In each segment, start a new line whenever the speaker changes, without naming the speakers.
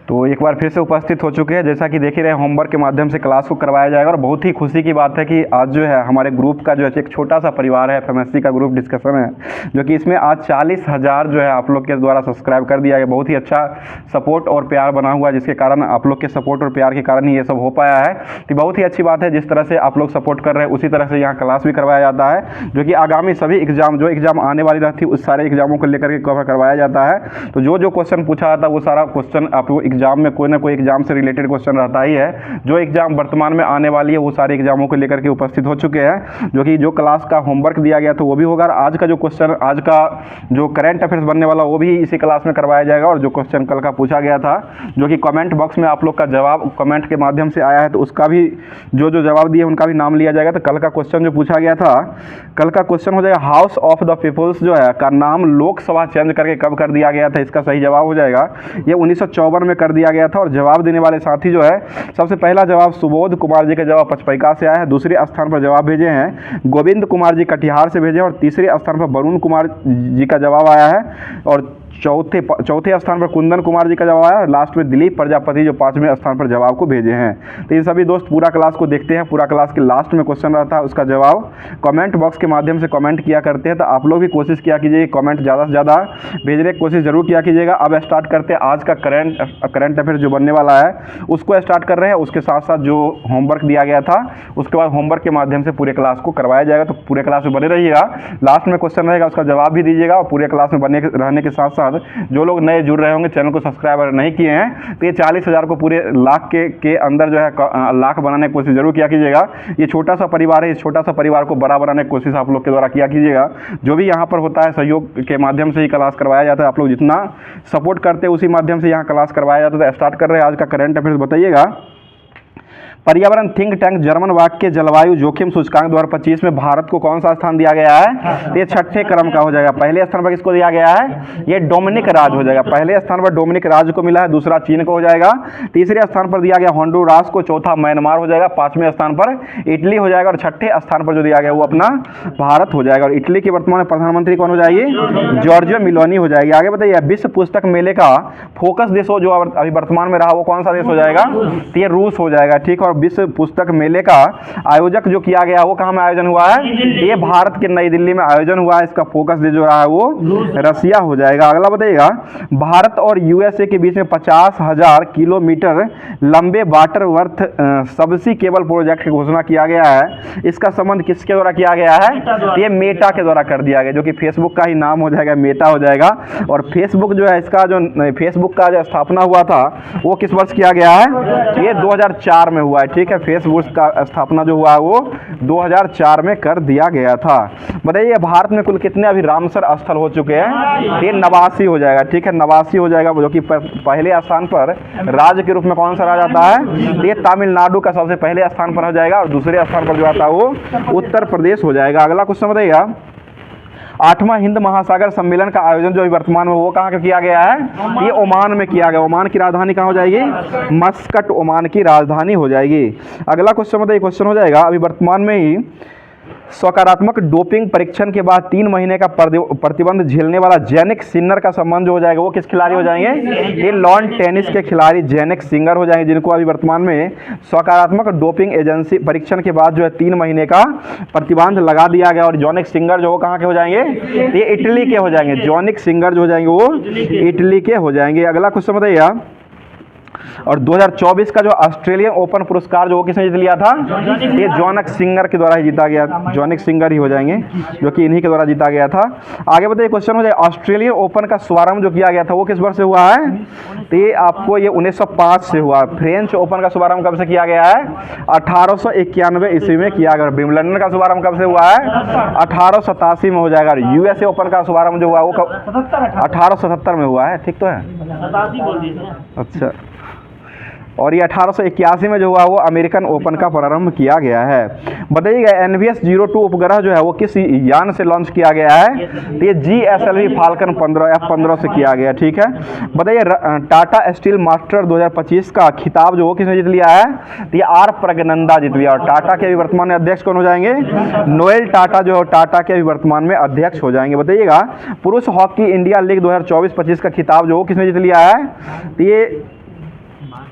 तो एक बार फिर से उपस्थित हो चुके हैं। जैसा कि देख ही रहे होमवर्क के माध्यम से क्लास को करवाया जाएगा और बहुत ही खुशी की बात है कि आज जो है हमारे ग्रुप का जो है एक छोटा सा परिवार है, एफएमएससी का ग्रुप डिस्कशन है, जो कि इसमें आज 40,000 जो है आप लोग के द्वारा सब्सक्राइब कर दिया गया। बहुत ही अच्छा सपोर्ट और प्यार बना हुआ है, जिसके कारण आप लोग के सपोर्ट और प्यार के कारण ही ये सब हो पाया है। तो बहुत ही अच्छी बात है, जिस तरह से आप लोग सपोर्ट कर रहे हैं उसी तरह से यहाँ क्लास भी करवाया जाता है, जो कि आगामी सभी एग्जाम जो एग्जाम आने वाली रहती है उस सारे एग्जामों को लेकर के कवर करवाया जाता है। तो जो क्वेश्चन पूछा जाता है वो सारा क्वेश्चन आपको एग्जाम में कोई ना कोई एग्जाम से रिलेटेड क्वेश्चन रहता ही है। जो एग्जाम वर्तमान में आने वाली है वो सारे एग्जामों को लेकर के उपस्थित हो चुके हैं, जो कि जो क्लास का होमवर्क दिया गया तो वो भी होगा। आज का जो क्वेश्चन, आज का जो करंट अफेयर्स बनने वाला वो भी इसी क्लास में करवाया जाएगा। और जो क्वेश्चन कल का पूछा गया था, जो कि कमेंट बॉक्स में आप लोग का जवाब कमेंट के माध्यम से आया है, तो उसका भी जो जवाब दिए उनका भी नाम लिया जाएगा। तो कल का क्वेश्चन जो पूछा गया था, कल का क्वेश्चन हो जाएगा हाउस ऑफ द पीपुल्स जो है का नाम लोकसभा चेंज करके कब कर दिया गया था, इसका सही जवाब हो जाएगा ये 1954 में कर दिया गया था। और जवाब देने वाले साथी जो है, सबसे पहला जवाब सुबोध कुमार जी का जवाब पचपैका से आया है। दूसरे स्थान पर जवाब भेजे हैं गोविंद कुमार जी कटिहार से भेजे, और तीसरे स्थान पर वरुण कुमार जी का जवाब आया है, और चौथे स्थान पर कुंदन कुमार जी का जवाब आया, और लास्ट में दिलीप प्रजापति जो 5वें स्थान पर जवाब को भेजे हैं। तो ये सभी दोस्त पूरा क्लास को देखते हैं। पूरा क्लास के लास्ट में क्वेश्चन रहता है, उसका जवाब कमेंट बॉक्स के माध्यम से कमेंट किया करते हैं। तो आप लोग भी कोशिश किया कीजिए, कमेंट ज़्यादा से ज़्यादा भेजने की कोशिश जरूर किया कीजिएगा। अब स्टार्ट करते हैं आज का करंट अफेयर जो बनने वाला है उसको स्टार्ट कर रहे हैं। उसके साथ साथ जो होमवर्क दिया गया था उसके बाद होमवर्क के माध्यम से पूरे क्लास को करवाया जाएगा। तो पूरे क्लास में बने रहिएगा, लास्ट में क्वेश्चन रहेगा उसका जवाब भी दीजिएगा। और पूरे क्लास में बने रहने के साथ साथ जो लोग नए जुड़ रहे होंगे, चैनल को सब्सक्राइब नहीं किए हैं, तो ये 40,000 को पूरे लाख के अंदर जो है लाख बनाने की कोशिश जरूर किया कीजिएगा। ये छोटा सा परिवार है, इस छोटा सा परिवार को बड़ा बनाने की कोशिश आप लोग के द्वारा किया कीजिएगा। जो भी यहाँ पर होता है सहयोग के माध्यम से ही क्लास करवाया जाता है। आप लोग जितना सपोर्ट करते हैं उसी माध्यम से यहाँ क्लास करवाया जाता है। तो स्टार्ट कर रहे हैं आज का करंट अफेयर्स। बताइएगा, पर्यावरण थिंक टैंक जर्मन वाक्य के जलवायु जोखिम सूचकांक 2025 में भारत को कौन सा स्थान दिया गया है? ये छठे क्रम का हो जाएगा। पहले स्थान पर किसको दिया गया है? ये डोमिनिक राज्य हो जाएगा। पहले स्थान पर डोमिनिक राज्य को मिला है, दूसरा चीन को हो जाएगा, तीसरे स्थान पर दिया गया होंडुरास को, चौथा म्यांमार हो जाएगा, पांचवें स्थान पर इटली हो जाएगा, और छठे स्थान पर जो दिया गया वो अपना भारत हो जाएगा। और इटली के वर्तमान प्रधानमंत्री कौन हो जाएगी? जॉर्जिया मेलोनी हो जाएगी। आगे बताइए, विश्व पुस्तक मेले का फोकस देश जो अभी वर्तमान में रहा वो कौन सा देश हो जाएगा? तो ये रूस हो जाएगा। ठीक है। विश्व पुस्तक मेले का आयोजक जो किया गया वो कहाँ में आयोजन हुआ है? ये भारत के नई दिल्ली में आयोजन हुआ है। इसका फोकस देश जो रहा है वो रसिया हो जाएगा। अगला बताइएगा, भारत और यूएसए के बीच में 50,000 किलोमीटर लंबे वाटर वर्थ सबसी केबल प्रोजेक्ट की घोषणा किया गया है। इसका संबंध किसके द्वारा किया गया है? ये मेटा के द्वारा कर दिया गया, जो कि फेसबुक का ही नाम हो जाएगा, मेटा हो जाएगा। और फेसबुक जो है, इसका जो फेसबुक का जो स्थापना हुआ था वो किस वर्ष किया गया है? ये 2004 में हुआ है। ठीक है। फेसबुक का स्थापना जो हुआ है वो 2004 में कर दिया गया था। बताइए, भारत में कुल कितने अभी रामसर स्थल हो चुके हैं? ये 89 हो जाएगा। ठीक है, 89 हो जाएगा, जो कि पहले स्थान पर राज्य के रूप में कौन सा राज्य आता है? ये तमिलनाडु का सबसे पहले स्थान पर हो जाएगा, और दूसरे स्थान पर जो आता है वो उत्तर प्रदेश हो जाएगा। अगला क्वेश्चन बताइएगा, 8वां हिंद महासागर सम्मेलन का आयोजन जो वर्तमान में वो कहाँ का किया गया है? ये ओमान में किया गया। ओमान की राजधानी कहाँ हो जाएगी? मस्कट ओमान की राजधानी हो जाएगी। अगला क्वेश्चन बताइए, क्वेश्चन हो जाएगा, अभी वर्तमान में ही सकारात्मक डोपिंग परीक्षण के बाद 3 महीने का प्रतिबंध झेलने वाला जेनिक सिन्नर का संबंध जो हो जाएगा वो किस खिलाड़ी हो जाएंगे? ये लॉन टेनिस के खिलाड़ी जेनिक सिन्नर हो जाएंगे, जिनको अभी वर्तमान में सकारात्मक डोपिंग एजेंसी परीक्षण के बाद जो है 3 महीने का प्रतिबंध लगा दिया गया। और जेनिक सिन्नर जो कहाँ के हो जाएंगे? ये इटली के हो जाएंगे। जेनिक सिन्नर जो हो जाएंगे वो इटली के हो जाएंगे। अगला क्वेश्चन बताइए, और 2024 का जो ऑस्ट्रेलियन ओपन पुरस्कार जो वो किसने जीत लिया था? ये जोनिक सिन्नर के द्वारा ही जीता गया। जोनिक सिन्नर ही हो जाएंगे, जो कि इन्हीं के द्वारा जीता गया था। आगे बताइए, क्वेश्चन हो जाए, ऑस्ट्रेलियन ओपन का शुभारंभ जो किया गया था वो किस वर्ष से हुआ है? तो ये आपको ये 1905 से हुआ। फ्रेंच ओपन का शुभारंभ कब से किया गया है? 1891 ईस्वी में किया गया। विंबलडन का शुभारंभ कब से हुआ है? 1887 में हो जाएगा। यूएसए ओपन का शुभारंभ जो हुआ वो 1877 में हुआ है। ठीक तो है? अच्छा। और ये 1881 में जो हुआ वो अमेरिकन ओपन का प्रारंभ किया गया है। बताइएगा, NVS-02 उपग्रह जो है वो किस यान से लॉन्च किया गया है? तो ये GSLV फाल्कन 15 F-15 से किया गया। ठीक है। बताइए, टाटा स्टील मास्टर 2025 का खिताब जो वो किसने जीत लिया है? तो ये R प्रगनंदा जीत लिया। और टाटा के अभी वर्तमान में अध्यक्ष कौन हो जाएंगे? नोएल टाटा जो टाटा के अभी वर्तमान में अध्यक्ष हो जाएंगे। बताइएगा, पुरुष हॉकी इंडिया लीग 2024-25 का खिताब जो वो किसने जीत लिया है? तो ये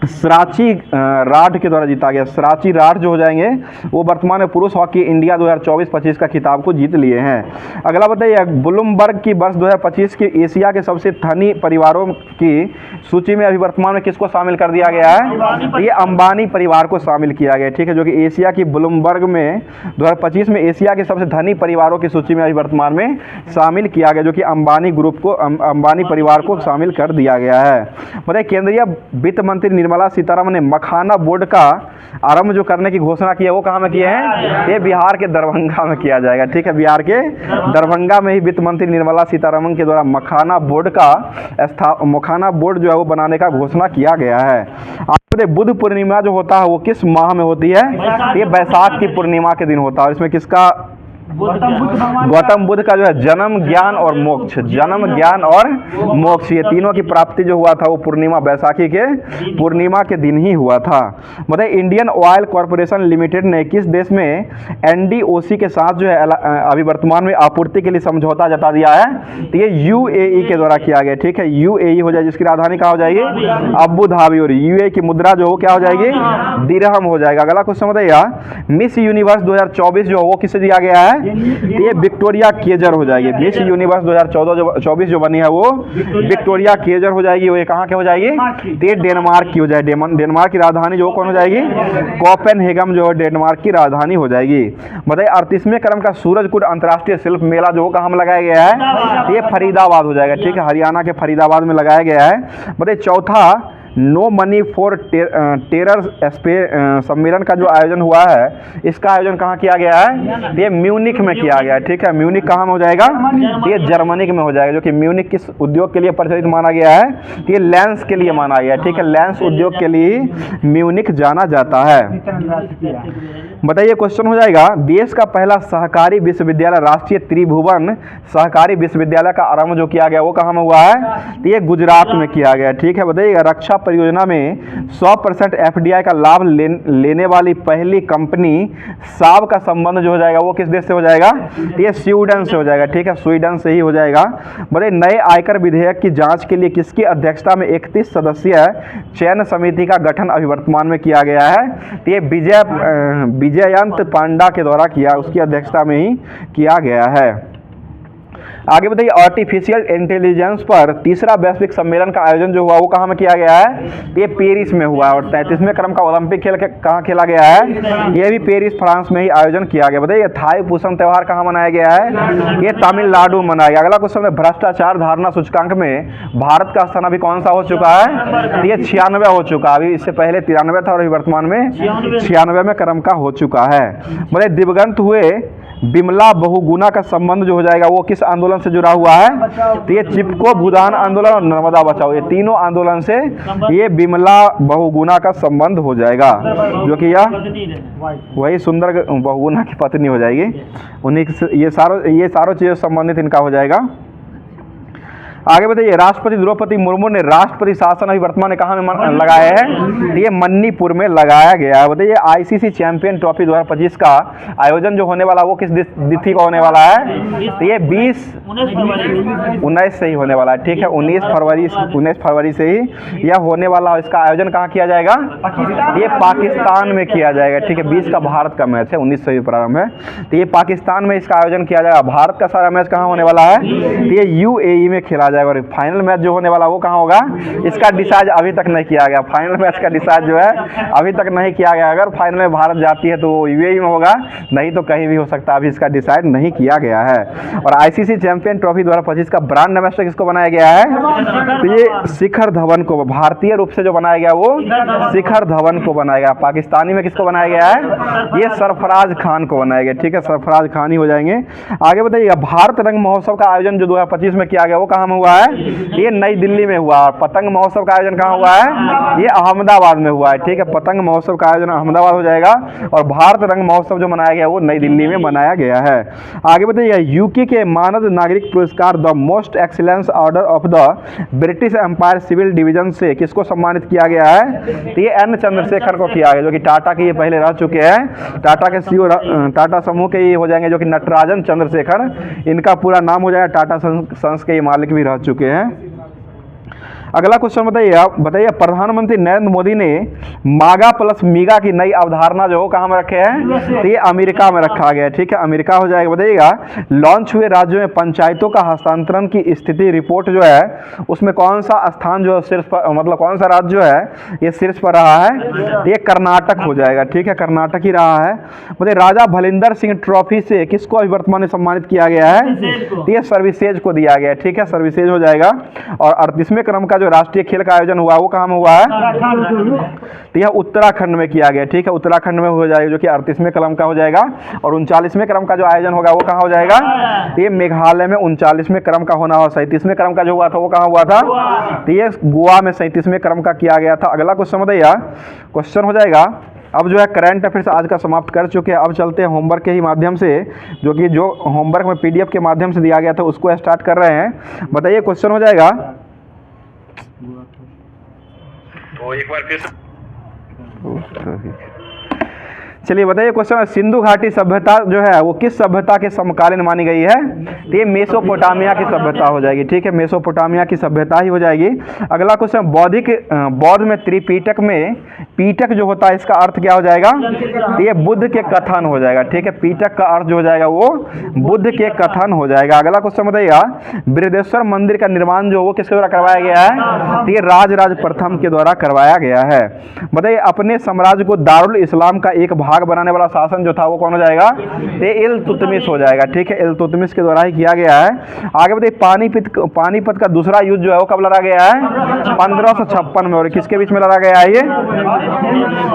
सराची राठ के द्वारा जीता गया। सराची राठ जो हो जाएंगे वो वर्तमान में पुरुष हॉकी इंडिया 2024-25 का खिताब को जीत लिए हैं। अगला बताइए, ब्लूमबर्ग की वर्ष 2025 की एशिया के सबसे धनी परिवारों की सूची में अभी वर्तमान में किसको शामिल कर दिया गया है? ये अंबानी परिवार को शामिल किया गया, ठीक है, जो कि एशिया की ब्लूमबर्ग में 2025 में एशिया के सबसे धनी परिवारों की सूची में अभी वर्तमान में शामिल किया गया, जो कि अंबानी ग्रुप को, अंबानी परिवार को शामिल कर दिया गया है। बताइए, केंद्रीय वित्त मंत्री निर्मला सीतारमण ने मखाना बोर्ड का आरंभ जो करने की घोषणा की है वो कहाँ में किए हैं? ये बिहार के दरभंगा में किया जाएगा, ठीक है, बिहार के दरभंगा में ही वित्त मंत्री निर्मला सीतारमण के द्वारा मखाना बोर्ड जो है वो बनाने का घोषणा किया गया है। आप बुद्ध पूर्णिमा जो होता है वो किस माह में होती है? ये बैसाख की पूर्णिमा के दिन होता है। और इसमें किसका, गौतम बुद्ध का जो है जन्म, ज्ञान और मोक्ष, जन्म, ज्ञान और मोक्ष, ये तीनों की प्राप्ति जो हुआ था वो पूर्णिमा, बैसाखी के पूर्णिमा के दिन ही हुआ था। मतलब इंडियन ऑयल कॉरपोरेशन लिमिटेड ने किस देश में एनडीओसी के साथ जो है अभी वर्तमान में आपूर्ति के लिए समझौता जता दिया है? तो ये यूएई के द्वारा किया गया, ठीक है, यूएई हो जाए, जिसकी राजधानी कहाँ हो जाएगी? Abu Dhabi. और यूएई की मुद्रा जो हो क्या हो जाएगी? दिरहम हो जाएगा। अगला क्वेश्चन बताइएगा, मिस यूनिवर्स 2024 जो हो किसे दिया गया है? ये विक्टोरिया केजर हो जाएगी। मिस यूनिवर्स 2024 जो बनी है वो विक्टोरिया केजर हो जाएगी। वो ये कहाँ के हो जाएगी? ये डेनमार्क की हो जाएगी। डेनमार्क की राजधानी जो कौन हो जाएगी? कोपेनहेगन जो है डेनमार्क की राजधानी हो जाएगी। बताइए, 38वें क्रम का सूरजकुंड अंतर्राष्ट्रीय शिल्प मेला जो कहाँ में लगाया गया है? ये फरीदाबाद हो जाएगा, ठीक है, हरियाणा के फरीदाबाद में लगाया गया है। बताइए, चौथा नो मनी फॉर टेरर सम्मेलन का जो आयोजन हुआ है इसका आयोजन कहाँ किया गया है? ये म्यूनिख में किया गया है, ठीक है, म्यूनिख कहाँ में हो जाएगा? ये जर्मनी में हो जाएगा। जो कि म्यूनिख किस उद्योग के लिए प्रचलित माना गया है? ये लेंस के लिए माना गया है, ठीक है, लेंस उद्योग के लिए म्यूनिख जाना जाता है। बताइए, क्वेश्चन हो जाएगा, देश का पहला सहकारी विश्वविद्यालय राष्ट्रीय त्रिभुवन सहकारी विश्वविद्यालय का आरंभ जो किया गया वो कहाँ में हुआ है? ये गुजरात में किया गया, ठीक है। बताइएगा, रक्षा परियोजना में 100% एफडीआई का लाभ लेने वाली पहली कंपनी साब का संबंध जो हो जाएगा वो किस देश से हो जाएगा? ये स्वीडन से हो जाएगा, ठीक है, स्वीडन से ही हो जाएगा। बताइए, नए आयकर विधेयक की जांच के लिए किसकी अध्यक्षता में 31 सदस्यीय चयन समिति का गठन अभी वर्तमान में किया गया है? ये विजयंत पांडा के द्वारा किया, उसकी अध्यक्षता में ही किया गया है। आगे बताइए, आर्टिफिशियल इंटेलिजेंस पर तीसरा वैश्विक सम्मेलन का आयोजन जो हुआ वो कहाँ में किया गया है? ये पेरिस में हुआ है। और 33वें क्रम का ओलंपिक खेल कहाँ खेला गया है? ये भी पेरिस फ्रांस में ही आयोजन किया गया। बताइए, थाई पुसम त्यौहार कहाँ मनाया गया है? ये तमिलनाडु मनाया गया। अगला क्वेश्चन है, भ्रष्टाचार धारणा सूचकांक में भारत का स्थान अभी कौन सा हो चुका है? ये 96 हो चुका है। अभी इससे पहले 93 था और अभी वर्तमान में 96वें क्रम का हो चुका है। बताइए, दिवंगत हुए बिमला बहुगुणा का संबंध जो हो जाएगा वो किस आंदोलन से जुड़ा हुआ है? तो ये चिपको भूदान आंदोलन और नर्मदा बचाओ, ये तीनों आंदोलन से ये बिमला बहुगुणा का संबंध हो जाएगा, जो कि यह वही सुंदर बहुगुणा की पत्नी हो जाएगी। उन्हीं ये सारों चीज़ों से संबंधित इनका हो जाएगा। आगे बताइए, राष्ट्रपति द्रौपदी मुर्मू ने राष्ट्रपति शासन अभी वर्तमान में कहाँ में लगाया है? ये मणिपुर में लगाया गया है। बताइए, आईसीसी चैंपियन ट्रॉफी 2025 का आयोजन जो होने वाला वो किस तिथि को होने वाला है? तो ये 19 से ही होने वाला है, ठीक है, 19 फरवरी से ही यह होने वाला। इसका आयोजन कहाँ किया जाएगा? ये पाकिस्तान में किया जाएगा, ठीक है, 20 का भारत का मैच है, 19 से ही प्रारंभ है, तो ये पाकिस्तान में इसका आयोजन किया जाएगा। भारत का सारा मैच कहाँ होने वाला है? ये यूएई में खेला जाएगा। और फाइनल मैच जो होने वाला वो कहाँ होगा? इसका डिसाइड अभी तक नहीं किया गया। फाइनल मैच का डिसाइड जो है अभी तक नहीं किया गया। अगर फाइनल में भारत जाती है तो यूएई में होगा, नहीं तो कहीं भी हो सकता है, अभी इसका डिसाइड नहीं किया गया है। और आईसीसी चैंपियन ट्रॉफी 2025 का ब्रांड एम्बेसडर किसको बनाया गया है? तो ये शिखर धवन को, भारतीय रूप से जो बनाया गया वो शिखर धवन को बनाया गया। पाकिस्तानी में किसको बनाया गया है? ये सरफराज खान को बनाया गया, ठीक है, सरफराज खान ही हो जाएंगे। आगे बताइएगा, भारत रंग महोत्सव का आयोजन जो 2025 में किया गया वो कहाँ में हुआ है? ये नई दिल्ली में हुआ। और पतंग महोत्सव का आयोजन कहाँ हुआ है? ये अहमदाबाद में हुआ है, ठीक है, पतंग महोत्सव का आयोजन अहमदाबाद हो जाएगा। और भारत रंग महोत्सव जो मनाया गया वो नई दिल्ली में मनाया गया है। आगे बताइए, यूके के मानद नागरिक पुरस्कार the most excellence order of the British Empire civil division से किसको सम्मानित किया गया है? तो ये एन चंद्रशेखर को किया गया, जो कि टाटा के ये पहले रह चुके हैं। टाटा के सीईओ, टाटा समूह के ये हो जाएंगे, जो कि नटराजन चंद्रशेखर, इनका पूरा नाम हो जाएगा। टाटा सन्स के ये मालिक भी रह चुके हैं। अगला क्वेश्चन बताइए प्रधानमंत्री नरेंद्र मोदी ने मागा प्लस मीगा की नई अवधारणा जो कहाँ में रखे हैं, तो ये अमेरिका में रखा गया है। ठीक है, अमेरिका हो जाएगा। बताइएगा लॉन्च हुए राज्यों में पंचायतों का हस्तांतरण की स्थिति रिपोर्ट जो है उसमें कौन सा स्थान जो शीर्ष पर, मतलब कौन सा राज्य जो है ये शीर्ष पर रहा है, तो ये कर्नाटक हो जाएगा। ठीक है, कर्नाटक ही रहा है। बताइए राजा भलिंदर सिंह ट्रॉफी से किसको अभी वर्तमान में सम्मानित किया गया है, तो ये सर्विसेज को दिया गया है। ठीक है, सर्विसेज हो जाएगा। और 38वें क्रम का जो राष्ट्रीय खेल का आयोजन हुआ वो कहाँ में हुआ है, तो यह उत्तराखंड में किया गया। ठीक है, उत्तराखंड में हो जाएगा जो कि 38वें क्रम का हो जाएगा। और 39वें क्रम का जो आयोजन होगा वो कहाँ हो जाएगा, तो ये मेघालय में 39वें क्रम का होना। और 37वें क्रम का जो हुआ था वो कहाँ हुआ था, तो ये गोवा में 37वें क्रम का किया गया था। अगला क्वेश्चन बताइए, क्वेश्चन हो जाएगा अब जो है करंट अफेयर्स आज का समाप्त कर चुके हैं। अब चलते हैं होमवर्क के ही माध्यम से, जो कि जो होमवर्क में पीडीएफ के माध्यम से दिया गया था उसको स्टार्ट कर रहे हैं। बताइए क्वेश्चन हो जाएगा, तो एक बार फिर चलिए बताइए क्वेश्चन, सिंधु घाटी सभ्यता जो है वो किस सभ्यता के समकालीन मानी गई है, तो ये मेसोपोटामिया की सभ्यता हो जाएगी। ठीक है, मेसोपोटामिया की सभ्यता ही हो जाएगी। अगला क्वेश्चन, बौद्ध में त्रिपीटक में पीटक जो होता है इसका अर्थ क्या हो जाएगा, तो ये बुद्ध के कथन हो जाएगा। ठीक है, पीटक का अर्थ जो हो जाएगा वो बुद्ध के कथन हो जाएगा। अगला क्वेश्चन बताइएगा बृहदेश्वर मंदिर का निर्माण जो वो किसके द्वारा करवाया गया है, तो ये राजराज प्रथम के द्वारा करवाया गया है। बताइए अपने साम्राज्य को दारुल इस्लाम का एक भाग बनाने वाला शासन जो था वो कौन हो जाएगा, ये इल्तुतमिश हो जाएगा। ठीक है, इल्तुतमिश के द्वारा ही किया गया है। आगे बताइए पानीपत का दूसरा युद्ध जो है वो कब लड़ा गया है, 1556 में। और किसके बीच में लड़ा गया है,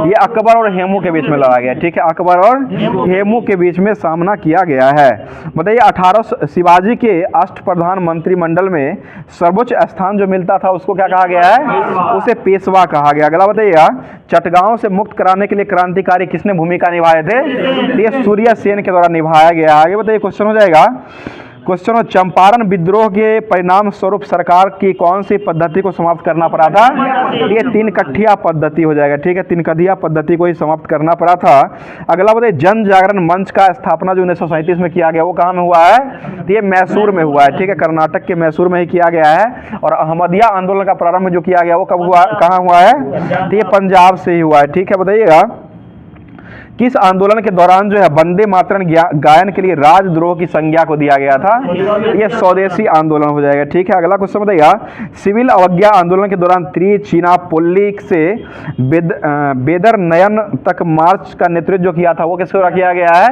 ये अकबर और हेमू के बीच में लड़ा गया। ठीक है, अकबर और हेमू के बीच में सामना किया गया है। बताइए 18 शिवाजी के अष्टप्रधान मंत्रिमंडल में सर्वोच्च स्थान जो मिलता था उसको क्या कहा गया है, उसे पेशवा कहा गया। अगला बताइएगा चटगांव से मुक्त कराने के लिए क्रांतिकारी किसने भूमिका निभाए थे, ये सूर्य सेन के द्वारा निभाया गया। आगे बताइए क्वेश्चन हो जाएगा, क्वेश्चन चंपारण विद्रोह के परिणाम स्वरूप सरकार की कौन सी पद्धति को समाप्त करना पड़ा था, ये तीन कठिया पद्धति हो जाएगा। ठीक है, तीन कठिया पद्धति को ही समाप्त करना पड़ा था। अगला बताइए जन जागरण मंच का स्थापना जो 1937 में किया गया वो कहाँ में हुआ है, तो ये मैसूर में हुआ है। ठीक है, कर्नाटक के मैसूर में ही किया गया है। और अहमदिया आंदोलन का प्रारंभ जो किया गया वो कब हुआ, कहाँ हुआ है, तो ये पंजाब से ही हुआ है। ठीक है, बताइएगा किस आंदोलन के दौरान जो है वंदे मातरम गायन के लिए राजद्रोह की संज्ञा को दिया गया था, ये स्वदेशी आंदोलन हो जाएगा। ठीक है, अगला क्वेश्चन बताइएगा सिविल अवज्ञा आंदोलन के दौरान त्रिचिनापल्ली से बेदर नयन तक मार्च का नेतृत्व जो किया था वो किसके द्वारा किया गया है,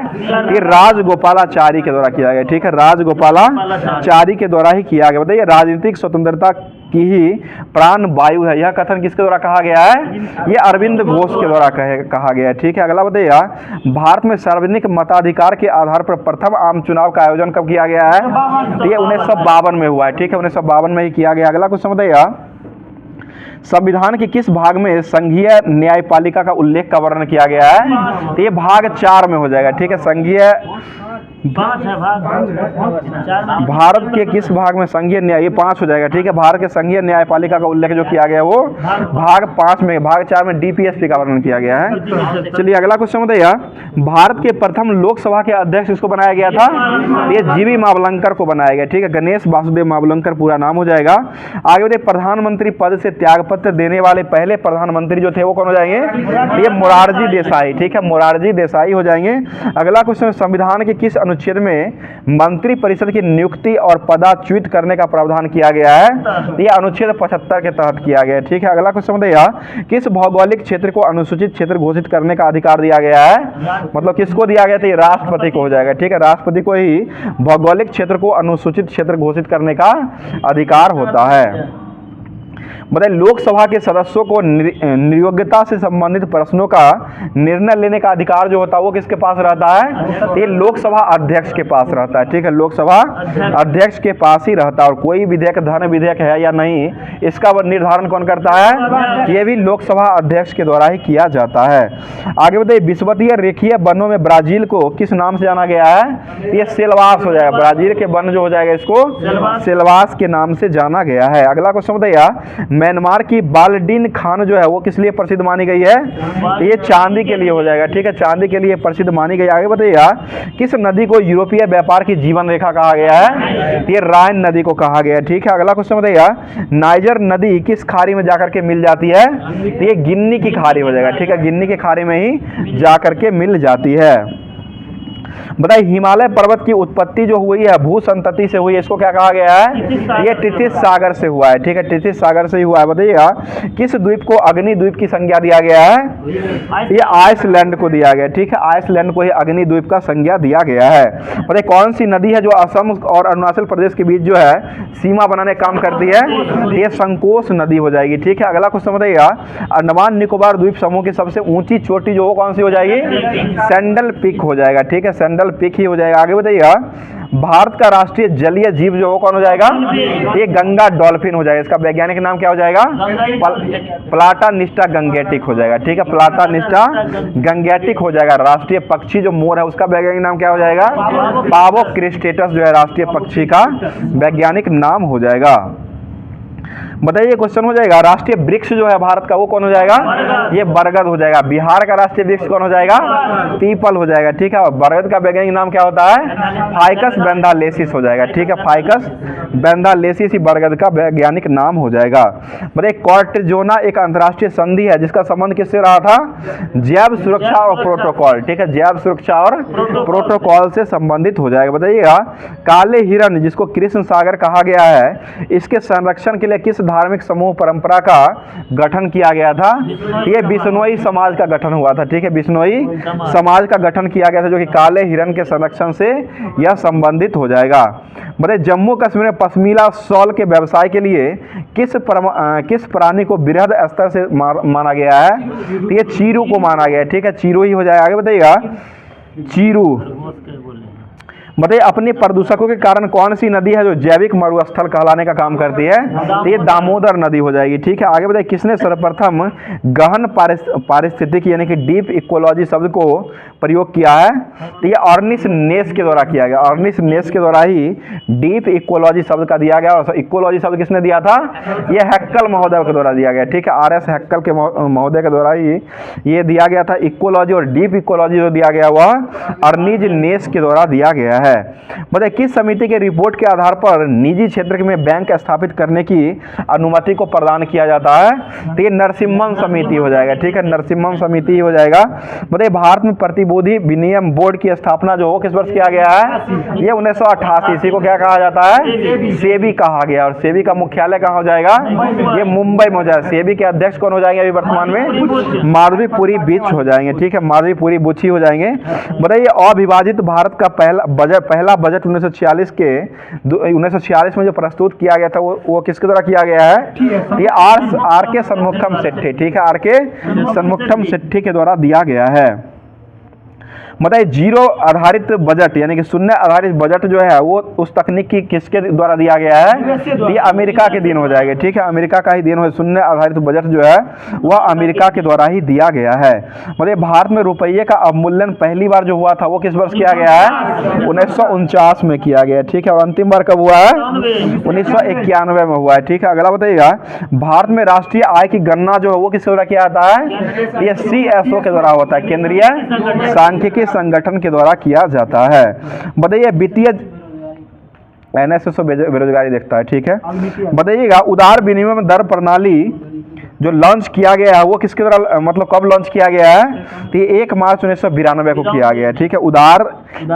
ये राजगोपालाचारी के द्वारा किया गया। ठीक है, राजगोपालाचारी के द्वारा ही किया गया। बताइए राजनीतिक स्वतंत्रता की ही प्राण वायु है, यह कथन किसके द्वारा कहा गया है, ये अरविंद घोष के द्वारा कहा गया है। ठीक है, अगला बताइए भारत में सार्वजनिक मताधिकार के आधार पर प्रथम आम चुनाव का आयोजन कब किया गया है, तो ये 1952 में हुआ है। ठीक है, 1952 में ही किया गया। अगला क्वेश्चन बताइए संविधान के किस भाग में संघीय न्यायपालिका का उल्लेख का वर्णन किया गया है, तो ये भाग 4 में हो जाएगा। ठीक है, संघीय भारत के किस भाग में संघीय न्याय, ये 5 हो जाएगा। ठीक है, भारत के संघीय न्यायपालिका का उल्लेख जो किया गया वो भाग 5 में, भाग 4 में डीपीएसपी का वर्णन किया गया है। चलिए अगला क्वेश्चन बताइए भारत के प्रथम लोकसभा के अध्यक्ष इसको बनाया गया था, ये जीवी मावलंकर को बनाया गया। ठीक है, गणेश वासुदेव मावलंकर पूरा नाम हो जाएगा। आगे बताइए प्रधानमंत्री पद से त्यागपत्र देने वाले पहले प्रधानमंत्री जो थे वो कौन हो जाएंगे, ये मोरारजी देसाई। ठीक है, मोरारजी देसाई हो जाएंगे। अगला क्वेश्चन संविधान के किस अनुच्छेद में मंत्री परिषद की नियुक्ति और पदाच्युत करने का प्रावधान किया गया है, ये अनुच्छेद 75 के तहत किया गया है। ठीक है, अगला क्वेश्चन बताइए किस भौगोलिक क्षेत्र को अनुसूचित क्षेत्र घोषित करने का अधिकार दिया गया है, मतलब किसको दिया गया था, ये राष्ट्रपति को हो जाएगा। ठीक है, राष्ट्रपति को ही भौगोलिक क्षेत्र को अनुसूचित क्षेत्र घोषित करने का अधिकार होता है। बताइए लोकसभा के सदस्यों को नियोग्यता से संबंधित प्रश्नों का निर्णय लेने का अधिकार जो होता है वो किसके पास रहता है, ये लोकसभा अध्यक्ष के पास रहता है। ठीक है, लोकसभा अध्यक्ष के पास ही रहता है। और कोई विधेयक धन विधेयक है या नहीं इसका निर्धारण कौन करता है, ये भी लोकसभा अध्यक्ष के द्वारा ही किया जाता है। आगे बताइए विषुवतीय रेखीय वनों में ब्राजील को किस नाम से जाना गया है, ये सेल्वास हो जाएगा। ब्राजील के वन जो हो जाएगा इसको सेल्वास के नाम से जाना गया है। अगला क्वेश्चन बताइए म्यांमार की बाल्डिन खान जो है वो किस लिए प्रसिद्ध मानी गई है? तो ये चांदी के लिए हो जाएगा, ठीक है, चांदी के लिए प्रसिद्ध मानी गई। आगे बताइएगा, किस नदी को यूरोपीय व्यापार की जीवन रेखा कहा गया है? तो ये राइन नदी को कहा गया है, ठीक है। अगला क्वेश्चन बताइएगा, नाइजर नदी किस खाड़ी में जाकर के मिल जाती है? तो ये गिन्नी की खाड़ी हो जाएगा, ठीक है, गिन्नी की खाड़ी में ही जाकर के मिल जाती है। बताइए, हिमालय पर्वत की उत्पत्ति जो हुई है भू संतति से हुई है, इसको क्या कहा गया है? ये टिथिस सागर से हुआ है, ठीक है, टिथिस सागर से ही हुआ है। बताइएगा, किस द्वीप को अग्नि द्वीप की संज्ञा दिया गया है? ये आइसलैंड को दिया गया, ठीक है, आइसलैंड को ही अग्नि द्वीप का संज्ञा दिया गया है। बताइए, कौन सी नदी है जो असम और अरुणाचल प्रदेश के बीच जो है सीमा बनाने का काम करती है? ये संकोश नदी हो जाएगी, ठीक है। अगला क्वेश्चन बताइएगा, अंडमान निकोबार द्वीप समूह की सबसे ऊंची चोटी जो कौन सी हो जाएगी? सैंडल पीक हो जाएगा, ठीक है, सैंडल पीक ही हो जाएगा। आगे बताइएगा, भारत का राष्ट्रीय जलीय जीव जो कौन हो जाएगा? ये गंगा डॉल्फिन हो जाएगा। इसका वैज्ञानिक नाम क्या हो जाएगा? प्लाटानिस्टा गंगेटिक हो जाएगा, ठीक है, प्लाटानिस्टा गंगेटिक हो जाएगा। राष्ट्रीय पक्षी जो मोर है उसका वैज्ञानिक नाम क्या हो जाएगा? पावो क्रिस्टेटस जो है राष्ट्रीय पक्षी का वैज्ञानिक नाम हो जाएगा। बताइए, क्वेश्चन हो जाएगा, राष्ट्रीय वृक्ष जो है भारत का वो कौन हो जाएगा? ये बरगद हो जाएगा। बिहार का राष्ट्रीय वृक्ष कौन हो जाएगा? पीपल हो जाएगा, ठीक है। बरगद का वैज्ञानिक नाम क्या होता है? फाइकस बेंथालेसिस हो जाएगा, ठीक है, फाइकस बेंथालेसिस ही बरगद का वैज्ञानिक नाम हो जाएगा। बताइए, कॉर्टिजोना एक अंतर्राष्ट्रीय संधि है जिसका संबंध किससे रहा था? जैव सुरक्षा और प्रोटोकॉल, ठीक है, जैव सुरक्षा और प्रोटोकॉल से संबंधित हो जाएगा। बताइएगा, काले हिरण जिसको कृष्ण सागर कहा गया है, इसके संरक्षण के लिए किस धार्मिक समूह परंपरा का गठन किया गया था? ये बिश्नोई समाज का गठन हुआ था, ठीक है, बिश्नोई समाज का गठन किया गया था जो कि काले हिरण के संरक्षण से यह संबंधित हो जाएगा। बताइए, जम्मू कश्मीर में पश्मीना शॉल के व्यवसाय के लिए किस प्राणी को बृहद स्तर से माना गया है? तो ये चीरू को माना गया है, ठीक है, चीरू ही हो जाएगा। आगे बताइएगा, चीरू। बताइए, अपने प्रदूषकों के कारण कौन सी नदी है जो जैविक मरुस्थल कहलाने का काम करती है? तो ये दामोदर नदी हो जाएगी, ठीक है। आगे बताइए, किसने सर्वप्रथम गहन पारिस्थितिकी यानी कि डीप इकोलॉजी शब्द को प्रयोग किया है? तो ये अर्निस्ट नेस के द्वारा किया गया, अर्निस्ट नेस के द्वारा ही डीप इकोलॉजी शब्द का दिया गया। और इकोलॉजी शब्द किसने दिया था? ये हैक्कल महोदय के द्वारा दिया गया, ठीक है, RS हैक्कल के महोदय के द्वारा ही ये दिया गया था। इकोलॉजी और डीप इकोलॉजी जो दिया गया वह अर्निस्ट नेस के द्वारा दिया गया है। बताइए, किस समिति के रिपोर्ट के आधार पर निजी क्षेत्र में बैंक स्थापित करने की अनुमति को प्रदान किया जाता है? तो ये नरसिम्हम समिति हो जाएगा, ठीक है, नरसिम्हम समिति हो जाएगा। बताइए, भारत में प्रतिभूति विनिमय बोर्ड की स्थापना जो किस वर्ष किया गया है? ये 1988। इसी को क्या कहा जाता है? सेबी कहा गया। और सेबी का मुख्यालय कहाँ हो जाएगा? ये मुंबई में हो जाएगा। सेबी के अध्यक्ष कौन हो जाएंगे अभी वर्तमान में? माधवीपुरी बुच हो जाएंगे, ठीक है, माधवीपुरी बुच ही हो जाएंगे। बताइए, अविभाजित भारत का पहला बजट 1946 में जो प्रस्तुत किया गया था वो किसके द्वारा किया गया है? ये आर के सन्मुखम सेट्टी, ठीक है, आर के सन्मुखम सेट्टी के द्वारा दिया गया है। बताइए, जीरो आधारित बजट यानी कि शून्य आधारित बजट जो है वो उस तकनीक की किसके द्वारा दिया गया है? ये अमेरिका के दिन हो जाएगा, ठीक है, अमेरिका का ही दिन हो। शून्य आधारित बजट जो है वह अमेरिका के द्वारा ही दिया गया है। मतलब भारत में रुपये का अवमूल्यन पहली बार जो हुआ था वो किस वर्ष किया गया है? 1949 में किया गया, ठीक है, और अंतिम बार कब हुआ है? 1991 में हुआ है, ठीक है। अगला बताइएगा, भारत में राष्ट्रीय आय की गणना जो है वो किसके द्वारा किया जाता है? ये CSO के द्वारा होता है, केंद्रीय सांख्यिकी संगठन के द्वारा किया जाता है। बताइए, वित्तीय NSSO बेरोजगारी देखता है, ठीक है। बताइएगा, उदार विनिमय दर प्रणाली जो लॉन्च किया गया है वो किसके द्वारा, मतलब कब लॉन्च किया गया है? तो 1 मार्च 1992 को किया गया है, ठीक है। उदार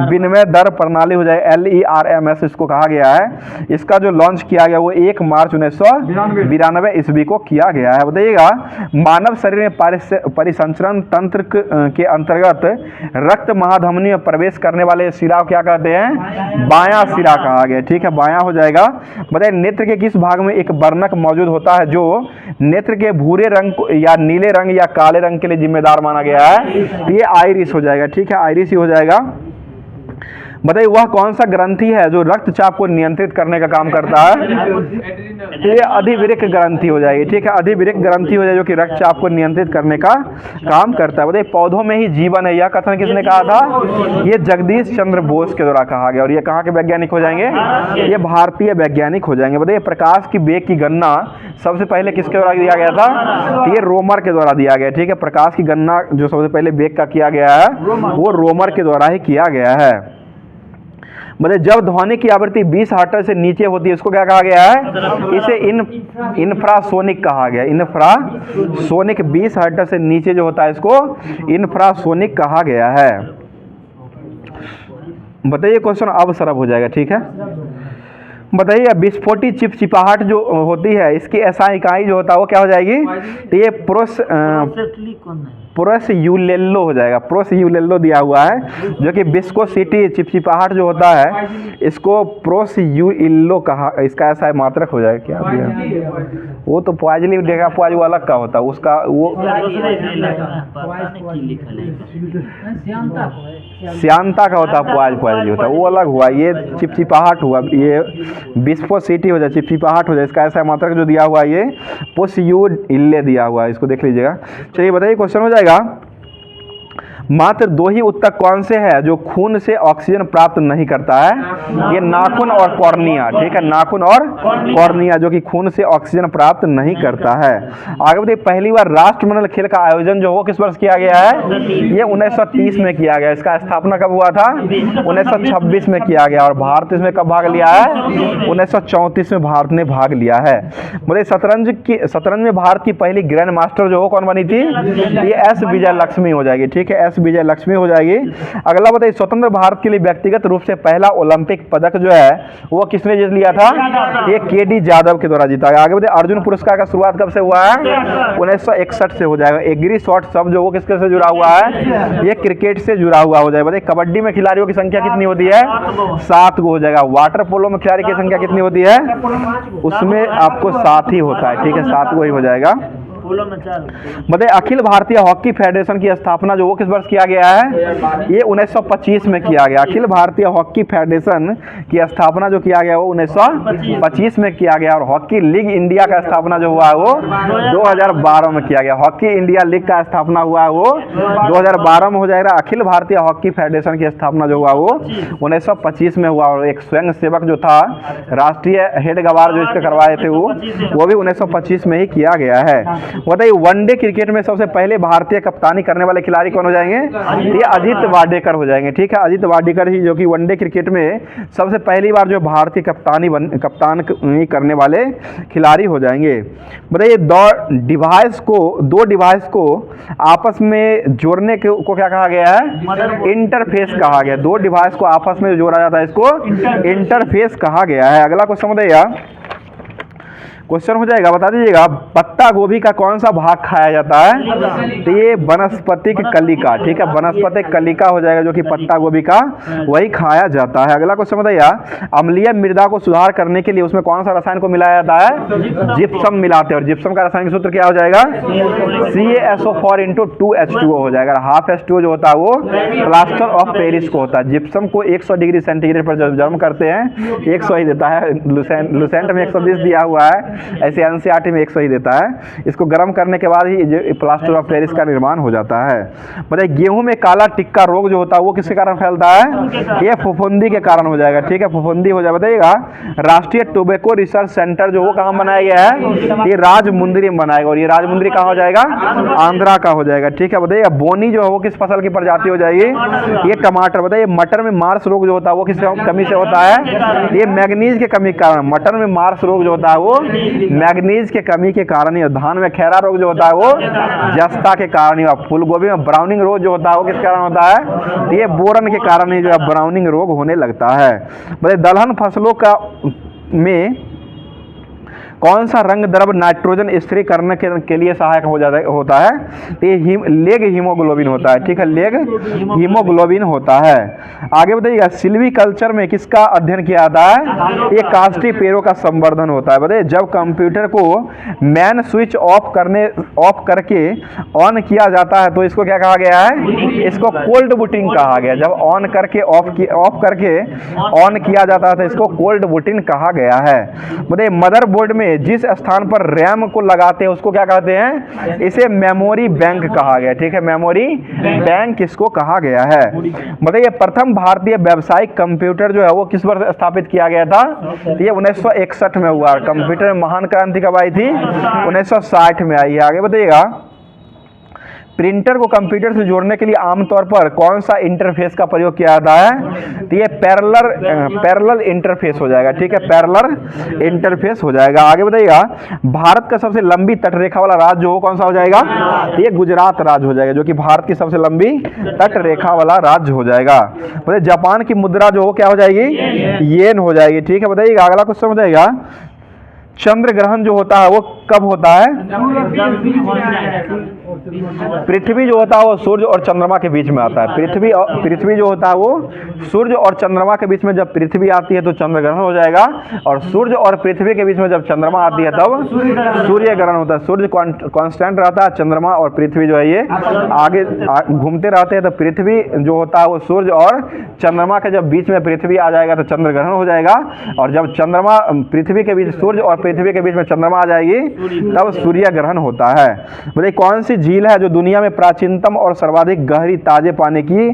विनिमय दर प्रणाली हो जाए LERMS इसको कहा गया है। इसका जो लॉन्च किया गया वो 1 मार्च 1992 ईस्वी को किया गया है। बताइएगा, मानव शरीर में परिसंचरण तंत्र के अंतर्गत रक्त महाधमनी में प्रवेश करने वाले सिरा क्या कहते हैं? बायां सिरा कहा गया, ठीक है, बायां हो जाएगा। बताइए, नेत्र के किस भाग में एक वर्णक मौजूद होता है जो नेत्र के भूरे रंग या नीले रंग या काले रंग के लिए जिम्मेदार माना गया है? ये आइरिस हो जाएगा, ठीक है, आइरिस ही हो जाएगा। बताइए वह कौन सा ग्रंथि है जो रक्तचाप को नियंत्रित करने का काम करता है? ये अधिवृक्क ग्रंथि हो जाएगी, ठीक है, अधिवृक्क ग्रंथि हो जाए जो कि रक्तचाप को नियंत्रित करने का काम करता है। बताइए पौधों में ही जीवन है, यह कथन किसने कहा था? ये जगदीश चंद्र बोस के द्वारा कहा गया। और ये कहाँ के वैज्ञानिक हो जाएंगे? ये भारतीय वैज्ञानिक हो जाएंगे। बताइए प्रकाश की वेग की गणना सबसे पहले किसके द्वारा दिया गया था? ये रोमर के द्वारा दिया गया, ठीक है। प्रकाश की गणना जो सबसे पहले वेग का किया गया है वो रोमर के द्वारा ही किया गया है। मतलब जब ध्वनि की आवृत्ति 20 हर्ट्ज से नीचे होती है इसको क्या कहा गया है? इसे इंफ्रासोनिक कहा गया। इंफ्रासोनिक 20 हर्ट्ज से नीचे जो होता है इसको इंफ्रासोनिक कहा गया है। बताइए क्वेश्चन अब सरल हो जाएगा, ठीक है। बताइए विस्फोटी चिपचिपाहट जो होती है इसकी ऐसा इकाई जो होता है वो क्या हो जाएगी? तो ये प्रोस-यूलेल्लो हो जाएगा। प्रोस-यूलेल्लो दिया हुआ है जो कि विस्कोसिटी चिपचिपाहट जो होता है इसको प्रोस-यूलेल्लो कहा, इसका ऐसा मात्रक हो जाएगा। क्या दिया? वो तो पॉजिटिव देखा, पॉज वो अलग का होता है उसका, वो श्यानता का होता है, पॉजिटिव होता है वो अलग हुआ। ये चिपचिपाहट हुआ, ये विस्कोसिटी हो जाए, चिपचिपाहट हो जाए, इसका ऐसा मात्रक जो दिया हुआ है ये प्रोस-यूलेल्लो दिया हुआ है, इसको देख लीजिएगा। चलिए बताइए क्वेश्चन हो जाएगा। मात्र 2 ही उत्तक कौन से हैं जो खून से ऑक्सीजन प्राप्त नहीं करता है? ये नाखून और कॉर्निया, ठीक है, नाखून और कॉर्निया जो कि खून से ऑक्सीजन प्राप्त नहीं करता है। आगे बताइए पहली बार राष्ट्रमंडल खेल का आयोजन जो वो किस वर्ष किया गया है? ये 1930 में किया गया। इसका स्थापना कब हुआ था? 1926 में किया गया। और भारत इसमें कब भाग लिया है? 1934 में भारत ने भाग लिया है। मतलब शतरंज में भारत की पहली ग्रैंड मास्टर जो वो कौन बनी थी? ये एस विजय लक्ष्मी हो जाएगी, ठीक है, एस विजय लक्ष्मी हो जाएगी। अगला बताइए स्वतंत्र भारत के लिए व्यक्तिगत रूप से पहला ओलंपिक पदक जो है वो किसने जीत लिया था? ये केडी जादव के द्वारा जीता गया। आगे बताइए अर्जुन पुरस्कार का शुरुआत कब से हुआ है? 1961 से हो जाएगा। एग्री शॉट शब्द जो वो किसके से जुड़ा हुआ है? ये क्रिकेट से जुड़ा हुआ हो जाएगा। बताइए कबड्डी में खिलाड़ियों की संख्या कितनी होती है? 7 गो हो जाएगा। वाटर पोलो में खिलाड़ी की संख्या कितनी होती है? उसमें आपको 7 ही होता है, ठीक है, 7 गो ही हो जाएगा। बताइए अखिल भारतीय हॉकी फेडरेशन की स्थापना जो वो किस वर्ष किया गया है? ये 1925 में किया गया। अखिल भारतीय हॉकी फेडरेशन की स्थापना जो किया गया वो 1925 में किया गया। और हॉकी लीग इंडिया का स्थापना जो हुआ है वो 2012 में किया गया। हॉकी इंडिया लीग का स्थापना हुआ है वो 2012 में हो जाएगा। अखिल भारतीय हॉकी फेडरेशन की स्थापना जो हुआ वो 1925 में हुआ। और एक स्वयं सेवक जो था राष्ट्रीय हेड गवार जो इसके करवाए थे वो भी 1925 में ही किया गया है। बताइए वनडे क्रिकेट में सबसे पहले भारतीय कप्तानी करने वाले खिलाड़ी कौन हो जाएंगे? ये अजीत वाडेकर हो जाएंगे, ठीक है, अजीत वाडेकर ही जो कि वनडे क्रिकेट में सबसे पहली बार जो भारतीय कप्तान करने वाले खिलाड़ी हो जाएंगे। बताइए दो डिवाइस को आपस में जोड़ने को क्या कहा गया है? इंटरफेस कहा गया। 2 डिवाइस को आपस में जोड़ा जाता है इसको इंटरफेस कहा गया है। अगला क्वेश्चन बताइएगा, क्वेश्चन हो जाएगा, बता दीजिएगा पत्ता गोभी का कौन सा भाग खाया जाता है? तो ये वनस्पतिक कलिका, ठीक है, वनस्पतिक कलिका हो जाएगा जो कि पत्ता गोभी का वही खाया जाता है। अगला क्वेश्चन बताइए अम्लीय मृदा को सुधार करने के लिए उसमें कौन सा रसायन को मिलाया जाता है? जिप्सम मिलाते हैं। और जिप्सम का रासायनिक सूत्र क्या हो जाएगा? CaSO4 × 2H2O हो जाएगा। हाफ H2O जो होता है वो प्लास्टर ऑफ पेरिस को होता है। जिप्सम को 100 डिग्री सेंटीग्रेड पर जब गर्म करते हैं 100 ही देता है। लुसेंट में 120 दिया हुआ है, ऐसे NCERT में 100 ही देता है। इसको गर्म करने के बाद ही प्लास्टर ऑफ पेरिस का निर्माण हो जाता है। बताइए गेहूं में काला टिक्का रोग जो होता है वो किसके कारण फैलता है? ये फफूंदी के कारण हो जाएगा, ठीक है, फफूंदी हो जाएगा। बताइएगा राष्ट्रीय टोबैको रिसर्च सेंटर जो वो कहाँ बनाया गया है? ये राजमुंदरी में बनाएगा। और ये राजमुंदरी कहाँ हो जाएगा? आंध्रा का हो जाएगा, ठीक है। बताइएगा बोनी जो है वो किस फसल की प्रजाति हो जाएगी? ये टमाटर। बताइए मटर में मार्स रोग जो होता है वो किस कमी से होता है? ये मैग्नीज के कमी के कारण। मटर में मार्स रोग जो होता है वो मैग्नीज के कमी के कारण ही। धान में खैरा रोग जो होता है वो जस्ता के कारण ही। फूल गोभी में ब्राउनिंग रोग जो होता है वो किस कारण होता है? ये बोरन के कारण ही जो है ब्राउनिंग रोग होने लगता है। बताइए दलहन फसलों का में कौन सा रंग द्रव्य नाइट्रोजन स्थिरीकरण करने के लिए सहायक होता है? तो ये लेग हीमोग्लोबिन होता है, ठीक है, लेग हीमोग्लोबिन होता है। आगे बताइएगा, सिल्वीकल्चर में किसका अध्ययन किया जाता है? ये कास्टी पेड़ों का संवर्धन होता है। बताइए, जब कंप्यूटर को मैन स्विच ऑफ करके ऑन किया जाता है तो इसको क्या कहा गया है? इसको कोल्ड बूटिंग कहा गया। जब ऑन करके ऑफ करके ऑन किया जाता है तो इसको कोल्ड बूटिंग कहा गया है। बताइए, मदरबोर्ड में जिस स्थान पर रैम को लगाते हैं उसको क्या कहते हैं? इसे मेमोरी बैंक कहा गया, ठीक है, मेमोरी बैंक इसको कहा गया है। बताइए, प्रथम भारतीय व्यावसायिक कंप्यूटर जो है वो किस वर्ष स्थापित किया गया था? ये 1961 में हुआ। कंप्यूटर में महान क्रांति कब आई थी? 1960 में आई है। आगे बताइएगा, प्रिंटर को कंप्यूटर से जोड़ने के लिए आमतौर पर कौन सा इंटरफेस का प्रयोग किया जाता है? तो ये पैरेलल इंटरफेस हो जाएगा, ठीक है, पैरेलल इंटरफेस हो जाएगा। आगे बताइएगा, भारत का सबसे लंबी तटरेखा वाला राज्य जो कौन सा हो जाएगा? तो ये गुजरात राज्य हो जाएगा, जो कि भारत की सबसे लंबी तटरेखा वाला राज्य हो जाएगा। बताइए, जापान की मुद्रा जो क्या हो जाएगी? येन हो जाएगी, ठीक है। बताइएगा, अगला क्वेश्चन बताइएगा, चंद्र ग्रहण जो होता है वो कब होता है? पृथ्वी जो होता है वो सूर्य और चंद्रमा के बीच में आता है। पृथ्वी जो होता है वो सूर्य और चंद्रमा के बीच में जब पृथ्वी आती है तो चंद्र ग्रहण हो जाएगा, और सूर्य और पृथ्वी के बीच में जब चंद्रमा आती है तब सूर्य ग्रहण होता है। सूर्य कांस्टेंट रहता है, चंद्रमा और पृथ्वी जो है ये आगे घूमते रहते हैं, तो पृथ्वी जो होता है वो सूर्य और चंद्रमा के जब बीच में पृथ्वी आ जाएगा तो चंद्र ग्रहण हो जाएगा, और जब चंद्रमा पृथ्वी के बीच सूर्य और पृथ्वी के बीच में चंद्रमा आ जाएगी तब सूर्य ग्रहण होता है। बताइए, कौन सी झील है जो दुनिया में प्राचीनतम और सर्वाधिक गहरी ताजे पानी की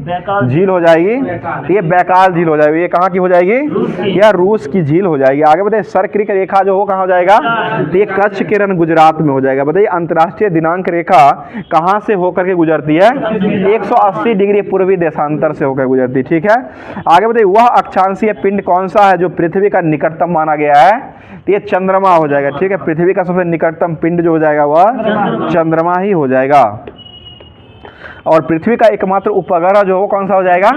झील हो जाएगी? तो ये बैकाल झील हो जाएगी। ये कहाँ की हो जाएगी? यह रूस की झील हो जाएगी। आगे बताइए, सर्करिक रेखा जो हो कहाँ हो जाएगा? तो ये कच्छ के रण गुजरात में हो जाएगा। बताइए, अंतर्राष्ट्रीय दिनांक रेखा कहाँ से होकर के गुजरती है? 180 डिग्री पूर्वी देशांतर से होकर गुजरती है, ठीक है। आगे बताइए, वह अक्षांशीय पिंड कौन सा है जो पृथ्वी का निकटतम माना गया है? तो ये चंद्रमा हो जाएगा, ठीक है। पृथ्वी का सबसे निकटतम पिंड जो हो जाएगा वह चंद्रमा ही हो जाएगा। और पृथ्वी का एकमात्र उपग्रह जो वो कौन सा हो जाएगा?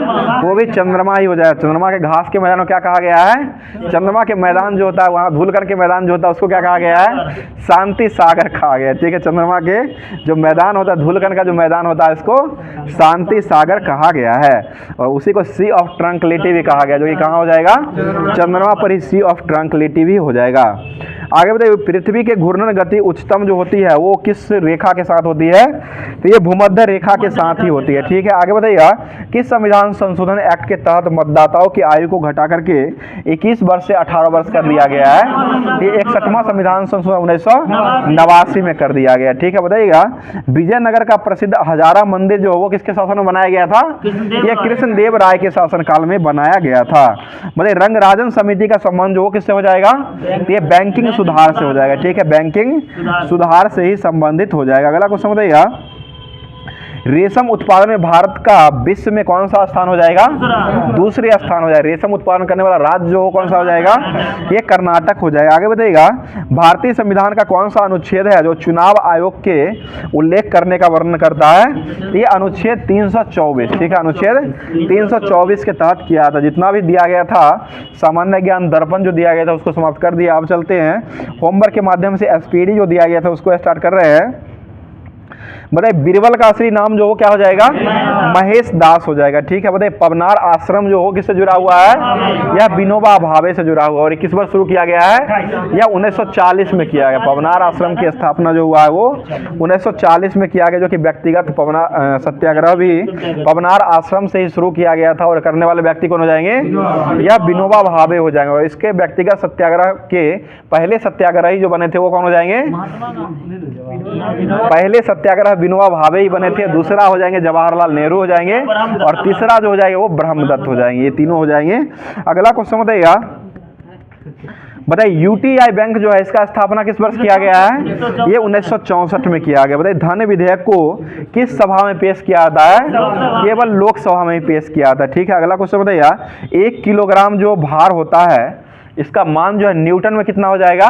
वो भी चंद्रमा ही हो जाएगा। चंद्रमा के घास के मैदान को क्या कहा गया है? चंद्रमा के मैदान जो होता है वहाँ धूलकण के मैदान जो होता है उसको क्या कहा गया है? शांति सागर कहा गया है, ठीक है। चंद्रमा के जो मैदान होता है, धूलकण का जो मैदान होता है, इसको शांति सागर कहा गया है। और उसी को सी ऑफ ट्रंक्विलिटी भी कहा गया, जो कि कहाँ हो जाएगा? चंद्रमा पर ही सी ऑफ ट्रंक्विलिटी भी हो जाएगा। आगे बताइए, पृथ्वी के घूर्णन गति उच्चतम जो होती है वो किस रेखा के साथ होती है? तो ये भूमध्य रेखा के साथ ही होती है, ठीक है। आगे बताइएगा, किस संविधान संशोधन एक्ट के तहत मतदाताओं की आयु को घटा करके 21 वर्ष से 18 वर्ष कर दिया गया है? ये 61वां संविधान संशोधन 1989 में कर दिया गया, ठीक है। बताइएगा, विजयनगर का प्रसिद्ध हजारा मंदिर जो वो किसके शासन में बनाया गया था? ये कृष्णदेव राय के शासनकाल में बनाया गया था। बताइए, रंगराजन समिति का संबंध जो किससे हो जाएगा? ये बैंकिंग सुधार से हो जाएगा, ठीक है, बैंकिंग सुधार से ही संबंधित हो जाएगा। अगला क्वेश्चन बताइएगा, रेशम उत्पादन में भारत का विश्व में कौन सा स्थान हो जाएगा? दूसरे स्थान हो जाएगा। रेशम उत्पादन करने वाला राज्य जो कौन सा हो जाएगा? ये कर्नाटक हो जाएगा। आगे बताइएगा, भारतीय संविधान का कौन सा अनुच्छेद है जो चुनाव आयोग के उल्लेख करने का वर्णन करता है? ये अनुच्छेद 324, ठीक है, अनुच्छेद 324 के तहत किया था। जितना भी दिया गया था सामान्य ज्ञान दर्पण जो दिया गया था उसको समाप्त कर दिया। अब चलते हैं होमवर्क के माध्यम से SPD जो दिया गया था उसको स्टार्ट कर रहे हैं। बताइए, बीरबल का असली नाम जो हो क्या हो जाएगा? महेश दास हो जाएगा, ठीक है। बताइए, पवनार आश्रम जो हो किससे जुड़ा हुआ है? यह विनोबा भावे से जुड़ा हुआ है। और किस वर्ष शुरू किया गया है? यह 1940 में किया गया। पवनार आश्रम की स्थापना जो हुआ है वो 1940 में किया गया, जो कि व्यक्तिगत सत्याग्रह भी पवनार आश्रम से ही शुरू किया गया था। और करने वाले व्यक्ति कौन हो जाएंगे? यह विनोबा भावे हो जाएंगे। और इसके व्यक्तिगत सत्याग्रह के पहले सत्याग्रही जो बने थे वो कौन हो जाएंगे? पहले सत्याग्रह विनोबा भावे ही बने थे। दूसरा हो जाएंगे जवाहरलाल नेहरू हो जाएंगे, और तीसरा जो हो जाएगा वो ब्रह्मदत्त हो जाएंगे। ये तीनों हो जाएंगे। अगला क्वेश्चन बताइएगा, बताइए, UTI बैंक जो है इसका स्थापना किस वर्ष किया गया है? ये 1964 में किया गया। बताइए, धन विधेयक को किस सभा में पेश किया जाता है? केवल लोकसभा में ही पेश किया जाता है, ठीक है। अगला क्वेश्चन बताइए, 1 किलोग्राम जो भार होता है इसका मान जो है न्यूटन में कितना हो जाएगा,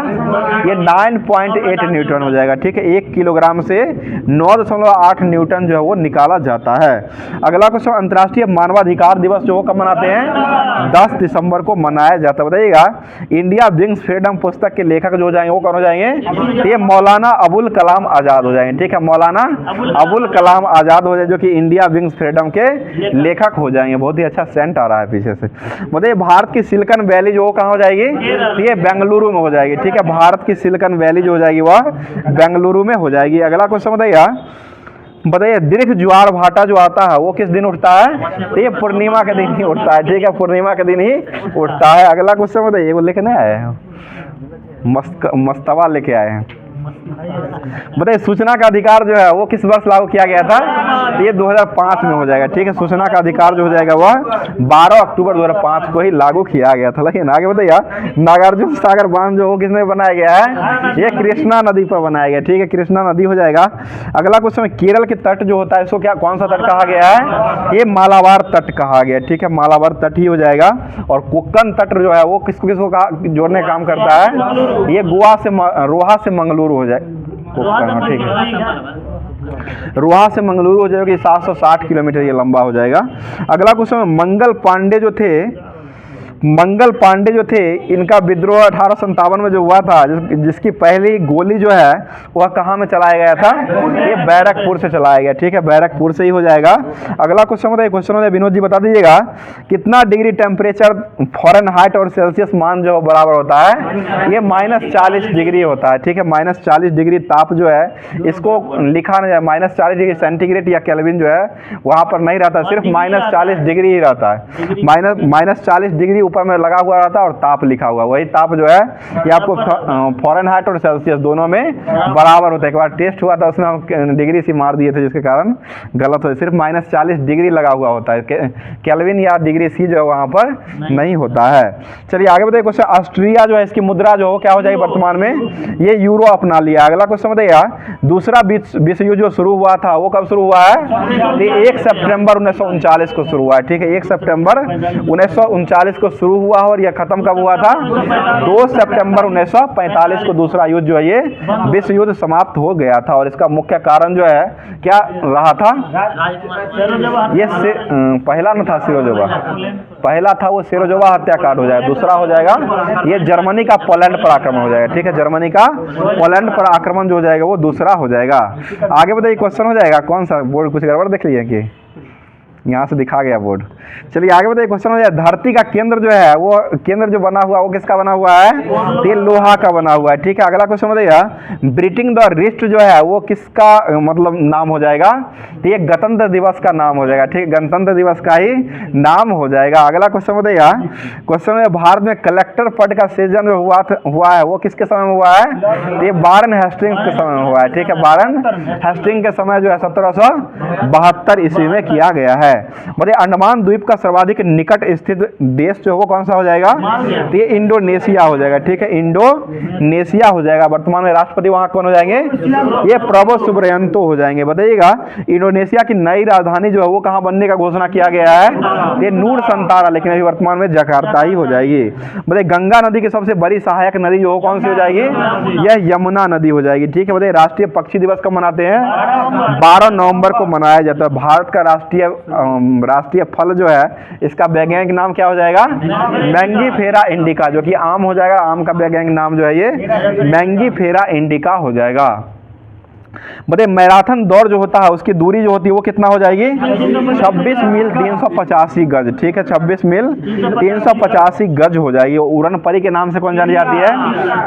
ये 9.8 न्यूटन हो जाएगा। ठीक है, 1 किलोग्राम से 9.8 न्यूटन जो है वो निकाला जाता है। अगला क्वेश्चन, अंतर्राष्ट्रीय मानवाधिकार दिवस जो वो कब मनाते हैं, 10 दिसंबर को मनाया जाता है। बताइएगा, इंडिया ब्रिंग्स फ्रीडम पुस्तक के लेखक जो हो जाएंगे वो कौन हो जाएंगे, ये मौलाना अबुल कलाम आज़ाद हो जाएंगे। ठीक है, मौलाना अबुल कलाम आज़ाद हो जाए, जो कि इंडिया ब्रिंग्स फ्रीडम के लेखक हो जाएंगे। बहुत ही अच्छा सेंट आ रहा है पीछे से। बताइए, भारत की सिलिकॉन वैली जो कहाँ हो जाएगी, ये बेंगलुरु में हो जाएगी। ठीक है, भारत की सिलिकॉन वैली जो हो जाएगी वह बेंगलुरु में हो जाएगी। अगला क्वेश्चन बताइए, दीर्घ ज्वार भाटा जो आता है वो किस दिन उठता है, तो ये पूर्णिमा के दिन ही उठता है। ठीक है, पूर्णिमा के दिन ही उठता है। अगला क्वेश्चन बताइए, वो लेके नहीं आए हैं, मस्तवा लेके आए हैं। बताइए, सूचना का अधिकार जो है वो किस वर्ष लागू किया गया था, तो ये 2005 में हो जाएगा। ठीक है, सूचना का अधिकार जो हो जाएगा वह 12 अक्टूबर 2005 को ही लागू किया गया था। लेकिन आगे बताइए, नागार्जुन सागर बांध जो किसमें बनाया गया है, ये कृष्णा नदी पर बनाया गया। ठीक है, कृष्णा नदी हो जाएगा। अगला क्वेश्चन, केरल के तट जो होता है इसको क्या, कौन सा तट कहा गया है, ये मालाबार तट कहा गया। ठीक है, मालाबार तट ही हो जाएगा। और कोक्कन तट जो है वो किसको किसको जोड़ने का काम करता है, ये गोवा से रोहा से मंगलुरु हो जाए। ठीक है, रोहा से मंगलुरु हो जाएगा, 760 किलोमीटर ये लंबा हो जाएगा। अगला क्वेश्चन, मंगल पांडे जो थे इनका विद्रोह 1857 में जो हुआ था, जिसकी पहली गोली जो है वह कहाँ में चलाया गया था, ये बैरकपुर से चलाया गया। ठीक है, बैरकपुर से ही हो जाएगा। अगला क्वेश्चन बताइए, क्वेश्चन है विनोद जी बता दीजिएगा, कितना डिग्री टेम्परेचर फ़ारेनहाइट और सेल्सियस मान जो बराबर होता है, ये -40 डिग्री होता है। ठीक है, -40 डिग्री ताप जो है इसको लिखा नहीं जाए, -40 डिग्री सेंटीग्रेड या केल्विन जो है वहाँ पर नहीं रहता, सिर्फ -40 डिग्री ही रहता है। -40 डिग्री ऊपर में लगा हुआ रहता है और ताप लिखा हुआ, वही ताप जो है ये आपको फ़ारेनहाइट और सेल्सियस दोनों में बराबर होता है। एक बार टेस्ट हुआ था उसमें हम डिग्री सी मार दिए थे जिसके कारण गलत हो, सिर्फ -40 डिग्री लगा हुआ होता है, केल्विन या डिग्री सी जो है वहाँ पर नहीं होता है। चलिए आगे बताइए, क्वेश्चन, ऑस्ट्रिया जो है इसकी मुद्रा जो क्या हो जाएगी वर्तमान में, ये यूरो अपना लिया। अगला क्वेश्चन बताइए, दूसरा विश्व युद्ध जो शुरू हुआ था वो कब शुरू हुआ है, 1 सितंबर 1939 को शुरू हुआ है। ठीक है, 1 सितंबर 1939 को शुरू हुआ और यह खत्म कब हुआ था, 2 सितंबर 1945 को दूसरा युद्ध जो है ये विश्व युद्ध समाप्त हो गया था। और इसका मुख्य कारण जो है क्या रहा था, ये पहला न था सिरोजोवा, पहला था वो सिरोजोवा हत्याकांड हो जाएगा, दूसरा हो जाएगा ये जर्मनी का पोलैंड पर आक्रमण हो जाएगा। ठीक है, जर्मनी का पोलैंड पर आक्रमण जो हो जाएगा वो दूसरा हो जाएगा। आगे बताइए, क्वेश्चन हो जाएगा कौन सा, बोर्ड कुछ गड़बड़ देख लीजिए कि यहाँ से दिखा गया बोर्ड। चलिए आगे बताइए, क्वेश्चन हो जाए, धरती का केंद्र जो है वो केंद्र जो बना हुआ वो किसका बना हुआ है, ये लोहा का बना हुआ है। ठीक है, अगला क्वेश्चन बताइए, ब्रीटिंग द रिस्ट जो है वो किसका मतलब नाम हो जाएगा, तो ये गणतंत्र दिवस का नाम हो जाएगा। ठीक है, गणतंत्र दिवस का ही नाम हो जाएगा। अगला क्वेश्चन बताइए, क्वेश्चन में भारत में कलेक्टर पद का सृजन जो हुआ है वो किसके समय में हुआ है, तो ये वारेन हेस्टिंग्स के समय में हुआ है। ठीक है, वारेन हेस्टिंग्स के समय जो है 1772 ईस्वी में किया गया है। बताइए, अंडमान द्वीप का सर्वाधिक निकट स्थित देश जो है वो कौन सा हो जाएगा, तो ये इंडोनेशिया हो जाएगा। ठीक है, इंडोनेशिया हो जाएगा। वर्तमान में राष्ट्रपति वहां कौन हो जाएंगे, ये प्रबो सुबियांतो हो जाएंगे। बताइएगा, इंडोनेशिया की नई राजधानी जो है वो कहां बनने का घोषणा किया गया है, ये नूर संतारा, लेकिन अभी वर्तमान में जकार्ता ही हो जाएगी। बताइए, गंगा नदी की सबसे बड़ी सहायक नदी जो कौन सी हो जाएगी, यह यमुना नदी हो जाएगी। ठीक है, बताइए, राष्ट्रीय पक्षी दिवस कब मनाते हैं, 12 नवंबर को मनाया जाता है। भारत का राष्ट्रीय फल जो है इसका वैज्ञानिक नाम क्या हो जाएगा, मैंगीफेरा इंडिका, जो कि आम हो जाएगा। आम का वैज्ञानिक नाम जो है ये मैंगीफेरा इंडिका हो जाएगा। बताइए, मैराथन दौड़ जो होता है उसकी दूरी जो होती है वो कितना हो जाएगी, 26 मील 385 गज। ठीक है, 26 मील 385 गज हो जाएगी। उड़न परी के नाम से कौन जानी जाती है,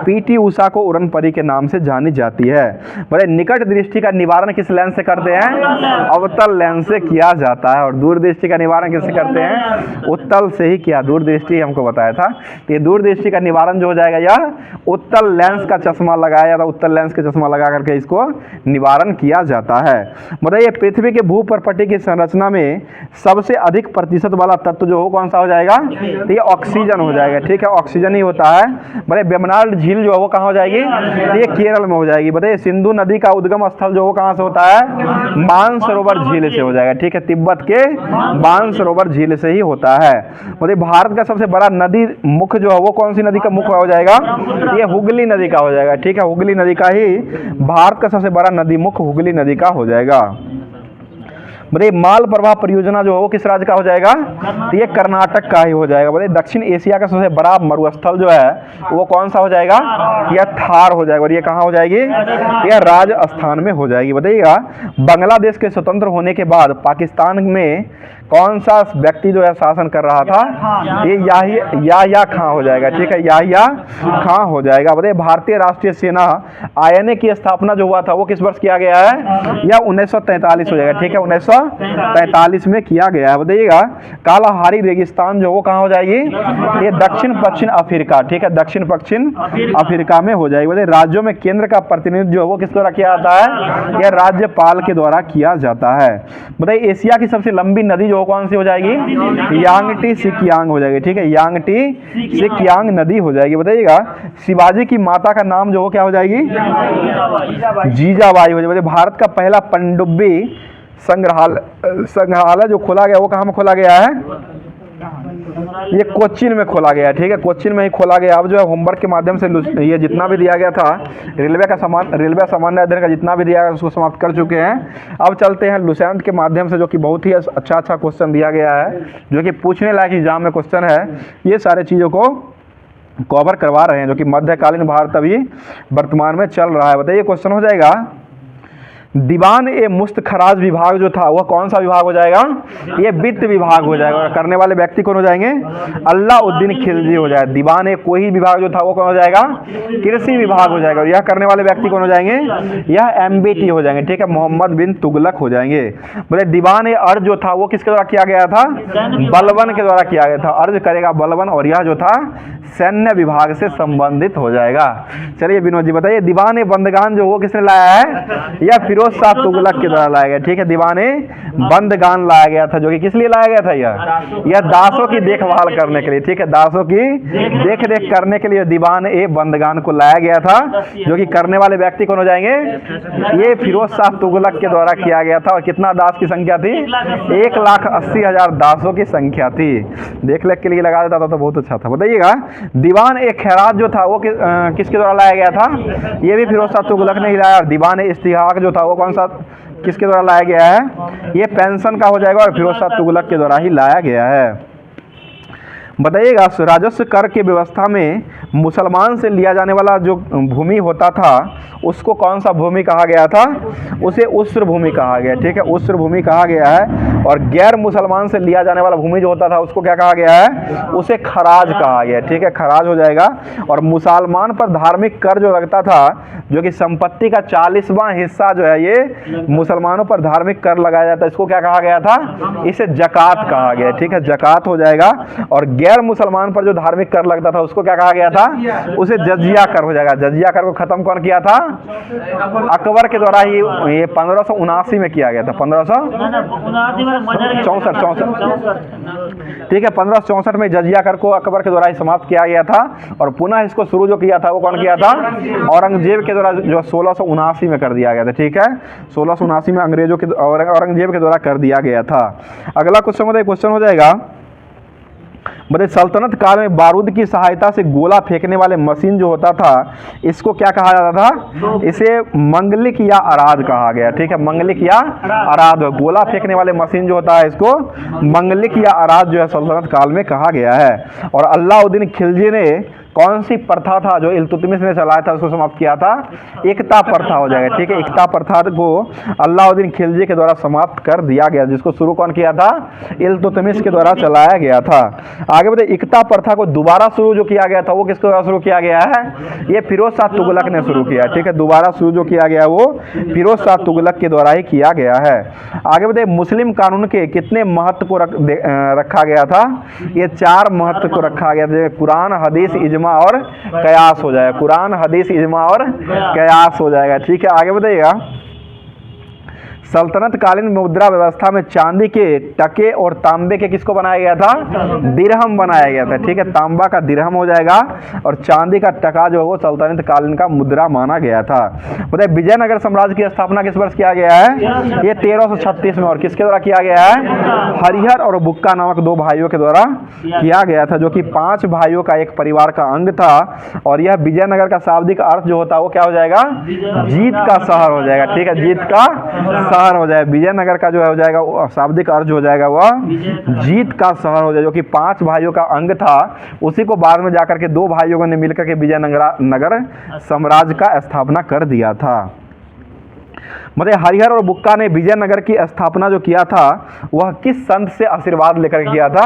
पीटी उषा को उड़न परी के नाम से जानी जाती है। बताइए, निकट दृष्टि का निवारण किस लेंस से करते हैं, अवतल लेंस से किया जाता है। और दूरदृष्टि का निवारण किससे करते हैं, उत्तल से ही किया, दूरदृष्टि हमको बताया था। तो ये दूरदृष्टि का निवारण जो हो जाएगा यह उत्तल लेंस का चश्मा लगाया जाता है, उत्तल लेंस का चश्मा लगा करके इसको निवारण किया जाता है। बताइए पृथ्वी के भूप्रपट्टी की संरचना में सबसे अधिक प्रतिशत वाला तत्व जो हो कौन सा हो जाएगा, तो ये ऑक्सीजन हो जाएगा। ठीक है, ऑक्सीजन ही होता है। बताइए वेम्बनाड झील जो है वो कहाँ हो जाएगी, तो ये केरल में हो जाएगी। बताइए सिंधु नदी का उद्गम स्थल जो वो कहाँ से होता है, मानसरोवर झील से हो जाएगा। ठीक है, तिब्बत के मानसरोवर झील से ही होता है। बताइए भारत का सबसे बड़ा नदी मुख जो है वो कौन सी नदी का मुख हो जाएगा, ये हुगली नदी का हो जाएगा। ठीक है, हुगली नदी का ही भारत का सबसे बड़ा नदी मुख हुगली नदी का हो जाएगा। बताइए माल प्रवाह परियोजना जो है वो किस राज्य का हो जाएगा, तो ये कर्नाटक का ही हो जाएगा। बताइए दक्षिण एशिया का सबसे बड़ा मरुस्थल जो है वो कौन सा हो जाएगा, यह थार हो जाएगा। और ये कहाँ हो जाएगी, यह राजस्थान में हो जाएगी। बताइएगा बांग्लादेश के स्वतंत्र होने के बाद पाकिस्तान में कौन सा व्यक्ति जो है शासन कर रहा था, ये याहिया खां हो जाएगा। ठीक है, याहिया खां हो जाएगा। बताइए भारतीय राष्ट्रीय सेना आईएनए की स्थापना जो हुआ था वो किस वर्ष किया गया है, या 1943 हो जाएगा। ठीक है, 1943 में किया गया है। बताइएगा कालाहारी रेगिस्तान जो वो कहाँ हो जाएगी, ये दक्षिण पश्चिम अफ्रीका। ठीक है, दक्षिण पश्चिम अफ्रीका में हो जाएगी। बताइए राज्यों में केंद्र का प्रतिनिधित्व जो वो किस द्वारा किया जाता है, यह राज्यपाल के द्वारा किया जाता है। बताइए एशिया की सबसे लंबी नदी जो कौन सी हो जाएगी, यांगटी सिकियांग हो जाएगी। ठीक है, यांगटी सिकियांग नदी हो जाएगी। बताइएगा शिवाजी की माता का नाम जो वो क्या हो जाएगी, जीजाबाई हो जाएगी। भारत का पहला पनडुब्बी संग्रहालय जो खोला गया वो कहाँ में खोला गया है, ये कोच्चिन में खोला गया है। ठीक है, कोच्चिन में ही खोला गया। अब जो है होमवर्क के माध्यम से ये जितना भी दिया गया था रेलवे सामान्य अध्ययन का जितना भी दिया गया उसको समाप्त कर चुके हैं। अब चलते हैं लुसेंट के माध्यम से, जो कि बहुत ही अच्छा क्वेश्चन दिया गया है, जो कि पूछने लायक एग्जाम में क्वेश्चन है। ये सारे चीज़ों को कवर करवा रहे हैं, जो कि मध्यकालीन भारत अभी वर्तमान में चल रहा है। बताइए क्वेश्चन हो जाएगा दीवान ए मुस्तखराज विभाग जो था वह कौन सा विभाग हो जाएगा, ये वित्त विभाग हो जाएगा। और करने वाले व्यक्ति कौन हो जाएंगे, अल्लाउद्दीन खिलजी हो जाएगा। दीवान ए कोई विभाग जो था वो कौन हो जाएगा, कृषि विभाग हो जाएगा। और यह करने वाले व्यक्ति कौन हो जाएंगे, यह MBT हो जाएंगे। ठीक है, मोहम्मद बिन तुगलक हो जाएंगे। बोले दीवान ए अर्ज जो था वो किसके द्वारा किया गया था, बलबन के द्वारा किया गया था। अर्ज करेगा बलबन, और यह जो था सैन्य विभाग से संबंधित हो जाएगा। चलिए विनोद जी बताइए दीवान ए बंदगान जो वो किसने लाया है, या फिरोज शाह तुगलक के द्वारा लाया गया। ठीक है, दीवाने बंदगान लाया गया था, जो कि किस लिए लाया गया था, यह दासों की देखभाल करने के लिए। ठीक है, दासों की देख रेख करने के लिए दीवान ए बंदगान को लाया गया था, जो कि करने वाले व्यक्ति कौन हो जाएंगे, ये फिरोज शाह तुगलक के द्वारा किया गया था। और कितना दास की संख्या थी, 1,80,000 दासों की संख्या थी। देख रेख के लिए लगा देता था तो बहुत अच्छा था। बताइएगा दीवान ए खैरात जो था वो किसके द्वारा लाया गया था, ये भी फिरोज शाह तुगलक ने ही लाया। और दीवान ए इस्तिहाक जो था वो कौन सा किसके द्वारा लाया गया है, ये पेंशन का हो जाएगा, और फिरोज शाह तुगलक के द्वारा ही लाया गया है। बताइएगा राजस्व कर की व्यवस्था में मुसलमान से लिया जाने वाला जो भूमि होता था उसको कौन सा भूमि कहा गया था, उसे उस्र भूमि कहा गया। ठीक है, उस्र भूमि कहा गया है। और गैर मुसलमान से लिया जाने वाला भूमि जो होता था उसको क्या कहा गया है, उसे खराज कहा गया। ठीक है, खराज हो जाएगा। और मुसलमान पर धार्मिक कर जो लगता था, जो कि संपत्ति का 40वां हिस्सा जो है ये मुसलमानों पर धार्मिक कर लगाया जाता है, इसको क्या कहा गया था, इसे जकात कहा गया। ठीक है, जकात हो जाएगा। और गैर मुसलमान पर जो धार्मिक कर लगता था उसको क्या कहा गया था, उसे जजिया कर हो जाएगा। जजिया कर को खत्म कौन किया था, अकबर के द्वारा ही ये 1579 में किया गया था। 1564 ठीक है, 1564 में जजिया कर को अकबर के द्वारा ही समाप्त किया गया था। और पुनः इसको शुरू जो किया था वो कौन किया था, औरंगजेब के द्वारा, जो 1679 में कर दिया गया था। ठीक है, 1679 में अंग्रेजों के औरंगजेब के द्वारा कर दिया गया था। अगला क्वेश्चन हो जाएगा बताइए सल्तनत काल में बारूद की सहायता से गोला फेंकने वाले मशीन जो होता था इसको क्या कहा जाता था, इसे मंगलिक या अराद कहा गया। ठीक है, मंगलिक या अराद, गोला फेंकने वाले मशीन जो होता है इसको मंगलिक या अराद जो है सल्तनत काल में कहा गया है। और अलाउद्दीन खिलजी ने कौन सी प्रथा था जो इल्तुतमिश ने चलाया था उसको समाप्त किया था, एकता प्रथा हो जाएगा। ठीक है, एकता प्रथा को अलाउद्दीन खिलजी के द्वारा समाप्त कर दिया गया, जिसको शुरू कौन किया था, इल्तुतमिश के द्वारा चलाया गया था। आगे बताइए एकता प्रथा को दोबारा शुरू जो किया गया था वो किसके द्वारा शुरू किया गया है, ये फिरोज शाह तुगलक ने शुरू किया। ठीक है, दोबारा शुरू जो किया गया वो फिरोज शाह तुगलक के द्वारा ही किया गया है। आगे बताइए मुस्लिम कानून के कितने महत्व को रखा गया था, ये 4 महत्व को रखा गया था। कुरान, हदीस, इजमा और कयास हो जाएगा। कुरान, हदीस, इजमा और कयास हो जाएगा। ठीक है, आगे बताइएगा सल्तनत कालीन मुद्रा व्यवस्था में चांदी के टके और तांबे के किसको बनाया गया था? दिरहम बनाया गया था। ठीक है, तांबा का दिरहम हो जाएगा और चांदी का टका जो है वो सल्तनत कालीन का मुद्रा माना गया था। बताइए विजयनगर साम्राज्य की स्थापना किस वर्ष किया गया है? ये 1336 में। और किसके द्वारा किया गया है? हरिहर और बुक्का नामक दो भाइयों के द्वारा किया गया था, जो कि 5 भाइयों का एक परिवार का अंग था। और यह विजयनगर का शाब्दिक अर्थ जो होता है वो क्या हो जाएगा? जीत का शहर हो जाएगा। ठीक है, जीत का शहर हो जाएगा। विजयनगर का जो है हो जाएगा शाब्दिक अर्थ हो जाएगा वह जीत का शहर हो जाएगा, जो कि 5 भाइयों का अंग था। उसी को बाद में जाकर के 2 भाइयों ने मिलकर के विजयनगर साम्राज्य का स्थापना कर दिया था। मतलब हरिहर और बुक्का ने विजयनगर की स्थापना जो किया था वह किस संत से आशीर्वाद लेकर किया था?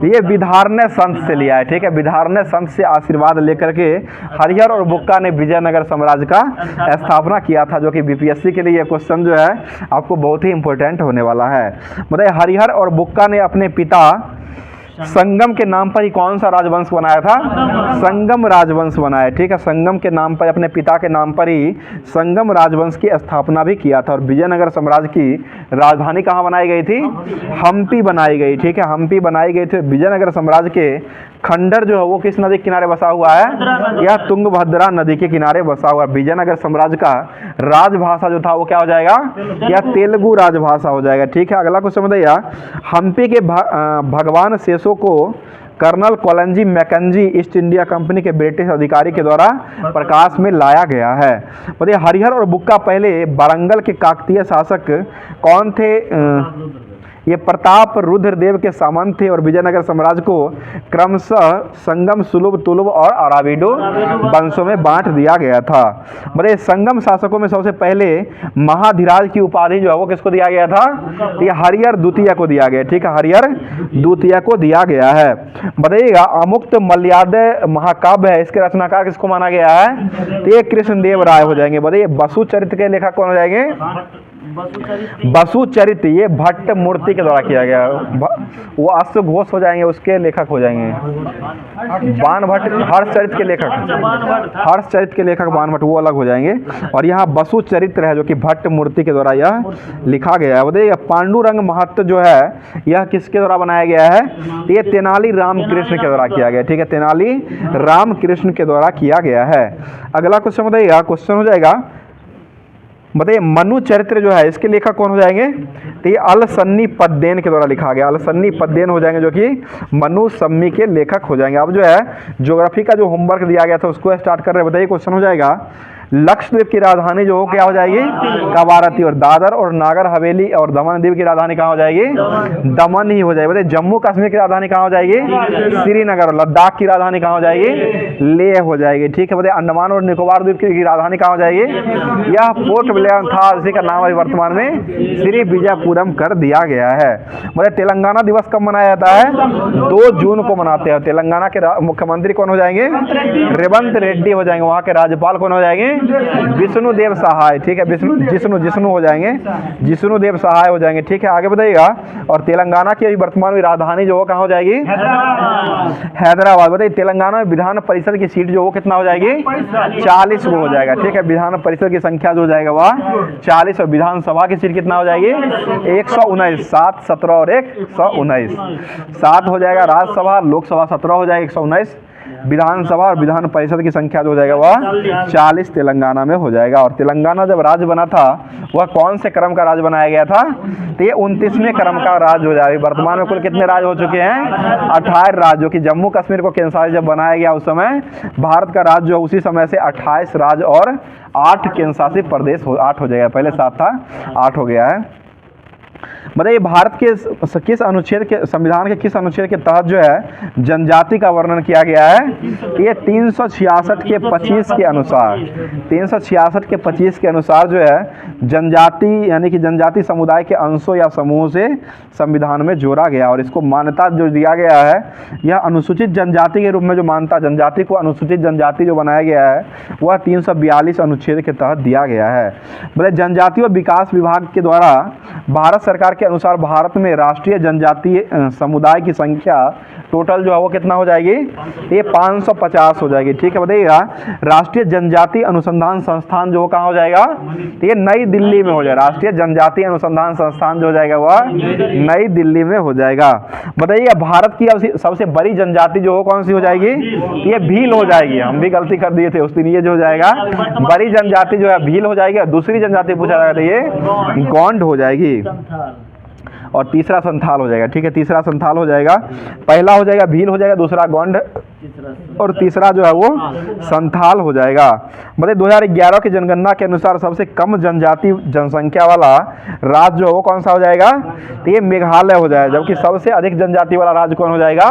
ये विधारण्य संत से लिया है। ठीक है, विधारण्य संत से आशीर्वाद लेकर के हरिहर और बुक्का ने विजयनगर साम्राज्य का स्थापना किया था, जो कि बीपीएससी के लिए क्वेश्चन जो है आपको बहुत ही इंपॉर्टेंट होने वाला है। मतलब हरिहर और बुक्का ने अपने पिता संगम के नाम पर ही कौन सा राजवंश बनाया था? संगम राजवंश बनाया। ठीक है, संगम के नाम पर, अपने पिता के नाम पर ही संगम राजवंश की स्थापना भी किया था। और विजयनगर साम्राज्य की राजधानी कहाँ बनाई गई थी? हम्पी बनाई गई। ठीक है, हम्पी बनाई गई थी। विजयनगर साम्राज्य के खंडर जो है वो किस नदी के किनारे बसा हुआ है? यह तुंगभद्रा नदी के किनारे बसा हुआ है। विजयनगर साम्राज्य का राजभाषा जो था वो क्या हो जाएगा? यह तेलुगु राजभाषा हो जाएगा। ठीक है, अगला क्वेश्चन बताइए, हम्पी के भगवान शेषों को colonel Colin Mackenzie East India Company के ब्रिटिश अधिकारी के द्वारा प्रकाश में लाया गया है। बताइए हरिहर और बुक्का पहले वारंगल के काकतीय शासक कौन थे? ये प्रताप रुद्रदेव के सामंत थे। और विजयनगर साम्राज्य को क्रमशः संगम, सुलभ, तुलुभ और अराविडो वंशों में बांट दिया गया था। मतलब संगम शासकों में सबसे पहले महाधिराज की उपाधि जो है वो किसको दिया गया था? ये हरिहर द्वितीय को दिया गया। ठीक है, हरिहर द्वितीय को दिया गया है। बताइएगा अमुक्त मल्यादय महाकाव्य है, इसके रचनाकार किसको माना गया है? तो ये कृष्णदेव राय हो जाएंगे। बताइए बसु चरित्र के लेखक कौन हो जाएंगे? बसु चरित्र ये भट्ट मूर्ति के द्वारा किया गया। वो अश्वघोष हो जाएंगे, उसके लेखक हो जाएंगे बाणभट्ट। हर्षचरित्र के लेखक, हर्षचरित्र के लेखक बाणभट्ट, वो अलग हो जाएंगे। और यहाँ बसु चरित्र है जो कि भट्ट मूर्ति के द्वारा यह लिखा गया है। बताइए पांडुरंग महत्व जो है यह किसके द्वारा बनाया गया है? ये तेनाली रामकृष्ण के द्वारा किया गया। ठीक है, तेनाली रामकृष्ण के द्वारा किया गया है। अगला क्वेश्चन बताइएगा, क्वेश्चन हो जाएगा बताइए मनु चरित्र जो है इसके लेखक कौन हो जाएंगे? तो ये अलसन्नी पद्देन के द्वारा लिखा गया। अलसन्नी पद्देन हो जाएंगे जो कि मनु सम्मी के लेखक हो जाएंगे। अब जो है ज्योग्राफी का जो होमवर्क दिया गया था उसको स्टार्ट कर रहे हैं। बताइए क्वेश्चन हो जाएगा लक्षद्वीप की राजधानी जो क्या हो जाएगी? कवारत्ती। और दादर और नागर हवेली और दमन द्वीप की राजधानी कहाँ हो जाएगी? दमन ही हो जाएगी। बताइए जम्मू कश्मीर की राजधानी कहाँ हो जाएगी? श्रीनगर। और लद्दाख की राजधानी कहाँ हो जाएगी? लेह हो जाएगी। ठीक है, बताइए अंडमान और निकोबार द्वीप की राजधानी कहाँ हो जाएगी? यह पोर्ट ब्लेयर था, इसी का नाम अभी वर्तमान में श्री विजयपुरम कर दिया गया है। बताइए तेलंगाना दिवस कब मनाया जाता है? 2 जून को मनाते हैं। तेलंगाना के मुख्यमंत्री कौन हो जाएंगे? रेवंत रेड्डी हो जाएंगे। वहाँ के राज्यपाल कौन हो जाएंगे? विष्णुदेव सहाय। ठीक है, जिष्णु हो जाएंगे, जिष्णुदेव सहाय हो जाएंगे। ठीक है, आगे बताइएगा। और तेलंगाना की वर्तमान में राजधानी जो कहाँ हो जाएगी? हैदराबाद। बताइए तेलंगाना में विधान परिषद की सीट जो वो कितना हो जाएगी? 40 को हो जाएगा। ठीक है, विधान परिषद की संख्या जो हो जाएगा वह 40। और विधानसभा की सीट कितना हो जाएगी? 119। 7, 17 और 119। 7 हो जाएगा राज्यसभा, लोकसभा 17 हो जाएगा, 119 विधानसभा। और विधान परिषद की संख्या जो हो जाएगा वह 40 तेलंगाना में हो जाएगा। और तेलंगाना जब राज्य बना था वह कौन से क्रम का राज्य बनाया गया था? तो ये 29वें क्रम का राज्य हो जाएगा। वर्तमान में कुल कितने राज्य हो चुके हैं? 18 राज्य। जो कि जम्मू कश्मीर को केंद्रशासित जब बनाया गया उस समय भारत का राज्य जो उसी समय से 28 राज्य और 8 केंद्रशासित प्रदेश 8 हो जाएगा। पहले 7 था, 8 हो गया है। बताइए भारत के किस अनुच्छेद के, संविधान के किस अनुच्छेद के तहत जो है जनजाति का वर्णन किया गया है? ये 366 के 25 के अनुसार, 366 के 25 के अनुसार जो है जनजाति यानी कि जनजाति समुदाय के अंशों या समूहों से संविधान में जोड़ा गया। और इसको मान्यता जो दिया गया है यह अनुसूचित जनजाति के रूप में, जो मानता जनजाति को अनुसूचित जनजाति जो बनाया गया है वह 342 अनुच्छेद के तहत दिया गया है। मतलब जनजातीय विकास विभाग के द्वारा भारत सरकार के अनुसार भारत में राष्ट्रीय जनजातीय समुदाय की संख्या टोटल जो है वो कितना हो जाएगी, ये 550 हो जाएगी। ठीक है, बताइएगा राष्ट्रीय जनजातीय अनुसंधान संस्थान जो कहाँ हो जाएगा, तो ये नई दिल्ली में हो जाएगा। राष्ट्रीय जनजातीय अनुसंधान संस्थान जो हो जाएगा वह नई दिल्ली में हो जाएगा। बताइएगा भारत की सबसे बड़ी जनजाति जो हो कौन सी हो जाएगी, ये भील हो जाएगी। हम भी गलती कर दिए थे उस दिन, ये जो हो जाएगा बड़ी जनजाति जो है भील हो जाएगी, और दूसरी जनजाति पूछा जाएगा तो ये गोंड हो जाएगी, और तीसरा संथाल हो जाएगा। ठीक है, तीसरा संथाल हो जाएगा, पहला हो जाएगा भील हो जाएगा, दूसरा गोंड, और तीसरा जो है वो संथाल हो जाएगा। मतलब 2011 की जनगणना के अनुसार सबसे कम जनजाति जनसंख्या वाला राज्य जो है वो कौन सा हो जाएगा, तो ये मेघालय हो जाएगा। जबकि सबसे अधिक जनजाति वाला राज्य कौन हो जाएगा,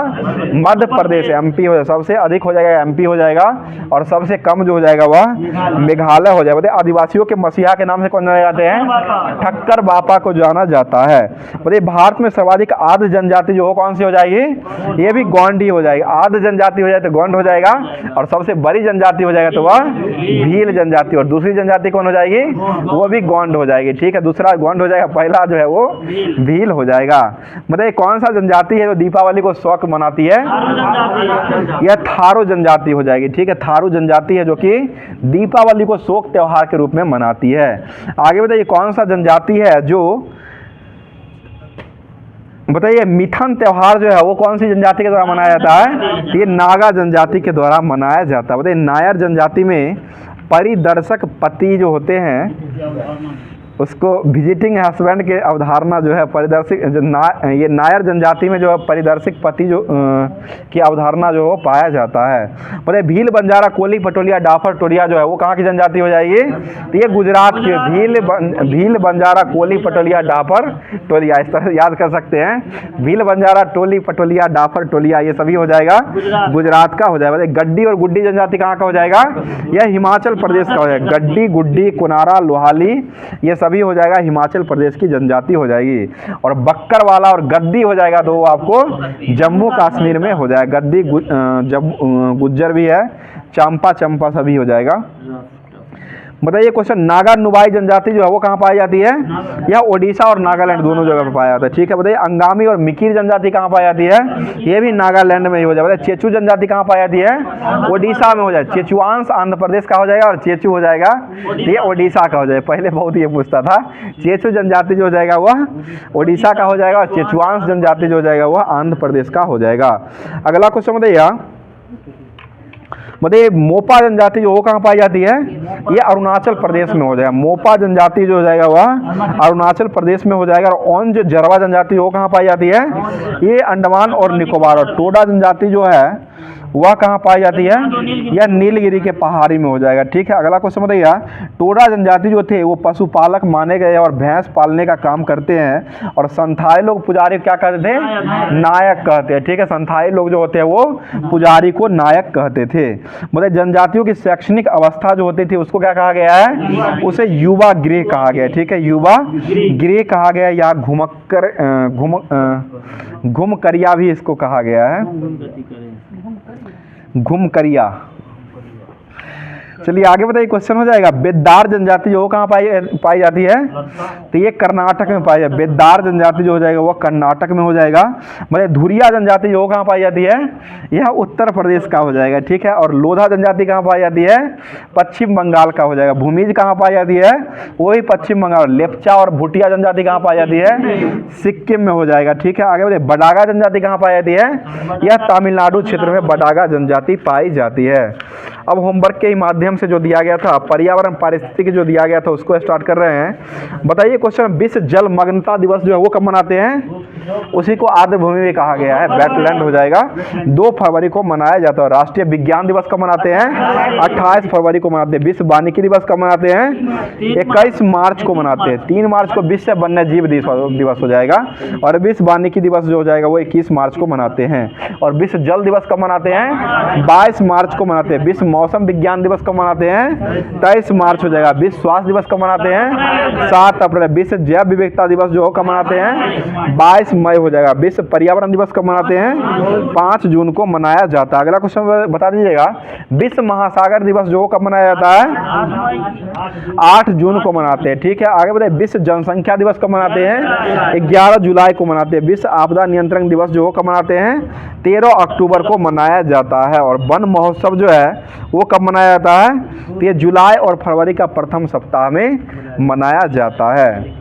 मध्य प्रदेश, एमपी हो जाएगा। सबसे अधिक हो जाएगा एमपी हो जाएगा, और सबसे कम जो हो जाएगा वह मेघालय हो जाएगा। मतलब आदिवासियों के मसीहा के नाम से कौन जाने जाते हैं, ठक्कर बापा को जाना जाता है। मतलब भारत में सर्वाधिक आर्द्र जनजाति जो हो कौन सी हो जाएगी, ये भी गोंड ही हो जाएगी। आर्द्र जनजाति हो जाए तो गोंड हो जाएगा, और सबसे बड़ी जनजाति हो जाएगा तो वह भील जनजाति, और दूसरी जनजाति कौन हो जाएगी, वो भी गोंड हो जाएगी। ठीक है, दूसरा गोंड हो जाएगा, पहला जो है वो भील हो जाएगा। मतलब कौन सा जनजाति है जो दीपावली को शौक मनाती है, यह थारू जनजाति हो जाएगी। ठीक है, थारू जनजाति है जो कि दीपावली को शोक त्योहार के रूप में मनाती है। आगे बताइए कौन सा जनजाति है जो, बताइए मिथन त्योहार जो है वो कौन सी जनजाति के द्वारा मनाया जाता है, ये नागा जनजाति के द्वारा मनाया जाता है। बताइए नायर जनजाति में परिदर्शक पति जो होते हैं उसको विजिटिंग हस्बैंड के अवधारणा जो है परिदर्शक ये नायर जनजाति में जो है परिदर्शक पति जो की अवधारणा जो है पाया जाता है। मतलब भील बंजारा कोली पटोलिया डाफर टोलिया जो है वो कहाँ की जनजाति हो जाएगी, तो ये गुजरात की भील बंजारा कोली पटोलिया डाफर टोलिया, इस तरह याद कर सकते हैं। भील बंजारा टोली पटोलिया डाफर टोलिया ये सभी हो जाएगा गुजरात का हो जाएगा। गड्डी और गुड्डी जनजाति कहाँ का हो जाएगा, यह हिमाचल प्रदेश का हो जाएगा। गड्डी गुड्डी कुनारा लोहाली ये सभी हो जाएगा हिमाचल प्रदेश की जनजाति हो जाएगी। और बक्कर वाला और गद्दी हो जाएगा तो वो आपको जम्मू कश्मीर में हो जाएगा। गद्दी गुज्जर भी है, चंपा चंपा सभी हो जाएगा। बताइए क्वेश्चन, नागा नुबाई जनजाति जो है वो कहाँ पाई जाती है, यह ओडिशा और नागालैंड दोनों जगह पर पाया जाता है। ठीक है, बताइए अंगामी और मिकिर जनजाति कहाँ पाई जाती है, ये भी नागालैंड में ही हो जाएगा। बताइए चेचू जनजाति कहाँ पाई जाती है, ओडिशा में हो जाएगा। चेचुआंश आंध्र प्रदेश का हो जाएगा, और चेचू हो जाएगा ये ओडिशा का हो जाएगा। पहले बहुत ये पूछता था, चेचू जनजाति जो हो जाएगा वह ओडिशा का हो जाएगा, और चेचुआंश जनजाति जो हो जाएगा वह आंध्र प्रदेश का हो जाएगा। अगला क्वेश्चन बताइए, मतलब मोपा जनजाति जो वो कहाँ पाई जाती है, ये अरुणाचल प्रदेश में हो जाएगा। मोपा जनजाति जो हो जाएगा वह अरुणाचल प्रदेश में हो जाएगा। और ओंज जरवा जनजाति वो कहाँ पाई जाती है, ये अंडमान और निकोबार। और टोडा जनजाति जो है वह कहाँ पाई जाती है, यह नीलगिरी के पहाड़ी में हो जाएगा। ठीक है, अगला क्वेश्चन बताइए, टोडा जनजाति जो थे वो पशुपालक माने गए और भैंस पालने का काम करते हैं। और संथाली लोग पुजारी क्या कहते थे, नायक कहते हैं। ठीक है, संथाली लोग जो होते हैं वो पुजारी को नायक कहते थे। मतलब जनजातियों की शैक्षणिक अवस्था जो होती थी उसको क्या कहा गया है, उसे युवा गृह कहा गया। ठीक है, युवा गृह कहा गया, या घुमकरिया भी इसको कहा गया है, घुमकरिया। चलिए आगे बताइए, क्वेश्चन हो जाएगा, बेद्दार जनजाति जो कहाँ पाई जाती है, तो ये कर्नाटक में पाई जाती है। बेद्दार जनजाति जो हो जाएगा वो कर्नाटक में हो जाएगा। मतलब धुरिया जनजाति जो कहाँ पाई जाती है, यह उत्तर प्रदेश का हो जाएगा। ठीक है, और लोधा जनजाति कहाँ पाई जाती है, पश्चिम बंगाल का हो जाएगा। भूमिज कहाँ पाई जाती है, वही पश्चिम बंगाल। लेप्चा और भूटिया जनजाति कहाँ पाई जाती है, सिक्किम में हो जाएगा। ठीक है, आगे बताइए, बडागा जनजाति कहाँ पाई जाती है, यह तमिलनाडु क्षेत्र में बडागा जनजाति पाई जाती है। अब होमवर्क के ही माध्यम से जो दिया गया था पर्यावरण पारिस्थितिकी जो दिया गया था उसको स्टार्ट कर रहे हैं। बताइए क्वेश्चन, विश्व जल मग्नता दिवस जो है वो कब मनाते हैं, उसी को आर्द्रभूमि भी कहा गया है, वेटलैंड हो जाएगा। 2 फरवरी को मनाया जाता है। राष्ट्रीय विज्ञान दिवस कब मनाते हैं, 28 फरवरी को मनाते हैं। विश्व वानिकी दिवस कब मनाते हैं, 21 मार्च को मनाते हैं। 3 मार्च को विश्व वन्य जीव दिवस हो जाएगा, और विश्व वानिकी दिवस जो हो जाएगा वो 21 मार्च को मनाते हैं। और विश्व जल दिवस कब मनाते हैं, 22 मार्च को मनाते हैं। विश्व मौसम विज्ञान दिवस कब मनाते हैं, 23 मार्च हो जाएगा। विश्व स्वास्थ्य दिवस कब मनाते हैं, 7 अप्रैल। विश्व जैव विविधता दिवस जो कब मनाते हैं, 22 मई हो जाएगा। विश्व पर्यावरण दिवस कब मनाते हैं? 5 जून को मनाया जाता है। अगला क्वेश्चन बता दीजिएगा, विश्व महासागर दिवस जो कब मनाया जाता है? 8 जून को मनाते हैं। ठीक है, आगे बताइए, विश्व जनसंख्या दिवस कब मनाते हैं? 11 जुलाई को मनाते हैं। विश्व आपदा नियंत्रण दिवस जो कब मनाते हैं? 13 अक्टूबर को मनाया जाता है। और वन महोत्सव जो है वो कब मनाया जाता है? तो ये जुलाई और फरवरी का प्रथम सप्ताह में मनाया जाता है।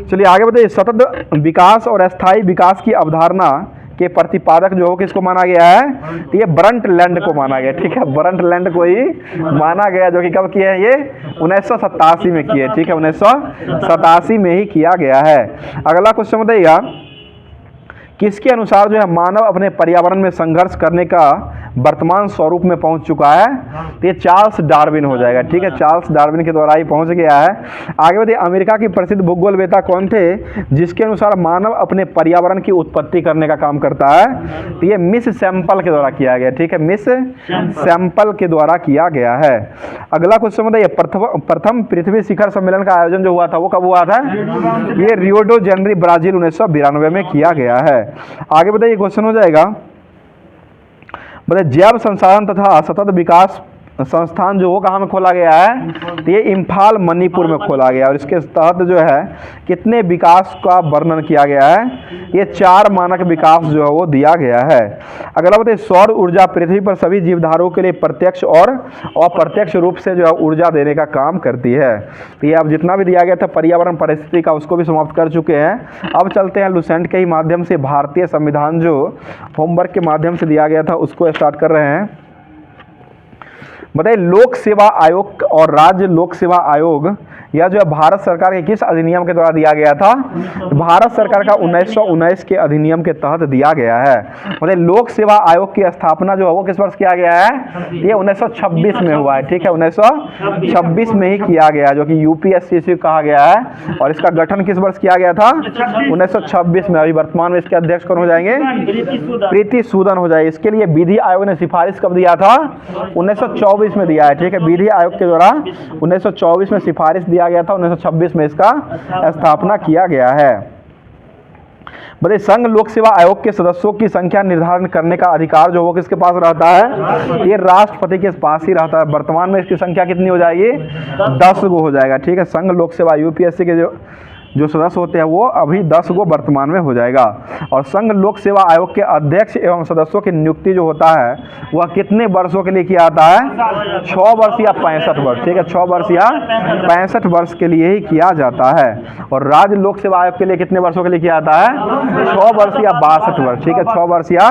चलिए आगे बताइए, सतत विकास और अस्थायी विकास की अवधारणा के प्रतिपादक जो हो किसको माना गया है? तो ये ब्रंटलैंड को माना गया। ठीक है, ब्रंटलैंड को ही माना गया, जो कि कब किया है? ये 1987 में किया है। ठीक है, 1987 में ही किया गया है। अगला क्वेश्चन बताइएगा, किसके अनुसार जो है मानव अपने पर्यावरण में संघर्ष करने का वर्तमान स्वरूप में पहुंच चुका है? तो ये चार्ल्स डार्विन हो जाएगा। ठीक है, चार्ल्स डार्विन के द्वारा ही पहुंच गया है। आगे बढ़िए, अमेरिका की प्रसिद्ध भूगोलवेता कौन थे जिसके अनुसार मानव अपने पर्यावरण की उत्पत्ति करने का काम करता है? तो ये मिस सैंपल के द्वारा किया गया। ठीक है, मिस सैंपल के द्वारा किया गया है। अगला क्वेश्चन बताइए, प्रथम पृथ्वी शिखर सम्मेलन का आयोजन जो हुआ था वो कब हुआ था? ये रियो डी जेनेरो ब्राजील 1992 में किया गया है। आगे बताइए, क्वेश्चन हो जाएगा, जैव संसाधन तथा सतत विकास संस्थान जो वो कहाँ में खोला गया है? तो ये इम्फाल मणिपुर में खोला गया। और इसके तहत जो है कितने विकास का वर्णन किया गया है? ये 4 मानक विकास जो है वो दिया गया है। अगला बताइए, सौर ऊर्जा पृथ्वी पर सभी जीवधारों के लिए प्रत्यक्ष और अप्रत्यक्ष रूप से जो है ऊर्जा देने का काम करती है। तो ये अब जितना भी दिया गया था पर्यावरण परिस्थिति का उसको भी समाप्त कर चुके हैं। अब चलते हैं लुसेंट के ही माध्यम से भारतीय संविधान जो होमवर्क के माध्यम से दिया गया था उसको स्टार्ट कर रहे हैं। बताइए, लोक सेवा आयोग और राज्य लोक सेवा आयोग यह जो है भारत सरकार के किस अधिनियम के द्वारा दिया गया था? भारत सरकार का 1919 के अधिनियम के तहत दिया गया है। मतलब लोक सेवा आयोग की स्थापना जो है वो किस वर्ष किया गया है? ये 1926 में हुआ है। ठीक है, 1926 में ही किया गया, जो कि यूपीएससी कहा गया है। और इसका गठन किस वर्ष किया गया था? 1926 में। अभी वर्तमान में इसके अध्यक्ष कौन हो जाएंगे? प्रीति सूदन हो जाएगी। इसके लिए विधि आयोग ने सिफारिश कब दिया था? 1924 में दिया है। ठीक है, विधि आयोग के द्वारा 1924 में सिफारिश दिया गया था, 1926 में इसका स्थापना किया गया है। बताइए, संघ लोक सेवा आयोग के सदस्यों की संख्या निर्धारण करने का अधिकार जो वो किसके पास रहता है? ये राष्ट्रपति के पास ही रहता है। वर्तमान में इसकी संख्या कितनी हो जाएगी? 10 गो हो जाएगा। ठीक है, संघ लोक सेवा यूपीएससी के जो सदस्य होते हैं वो अभी 10 गो वर्तमान में हो जाएगा। और संघ लोक सेवा आयोग के अध्यक्ष एवं सदस्यों की नियुक्ति जो होता है वह कितने वर्षों के लिए किया जाता है? 6 वर्ष या 65 वर्ष। ठीक है, 6 वर्ष या 65 वर्ष के लिए ही किया जाता है। और राज्य लोक सेवा आयोग के लिए कितने वर्षों के लिए किया जाता है? 6 वर्ष या 62 वर्ष। ठीक है, 6 वर्ष या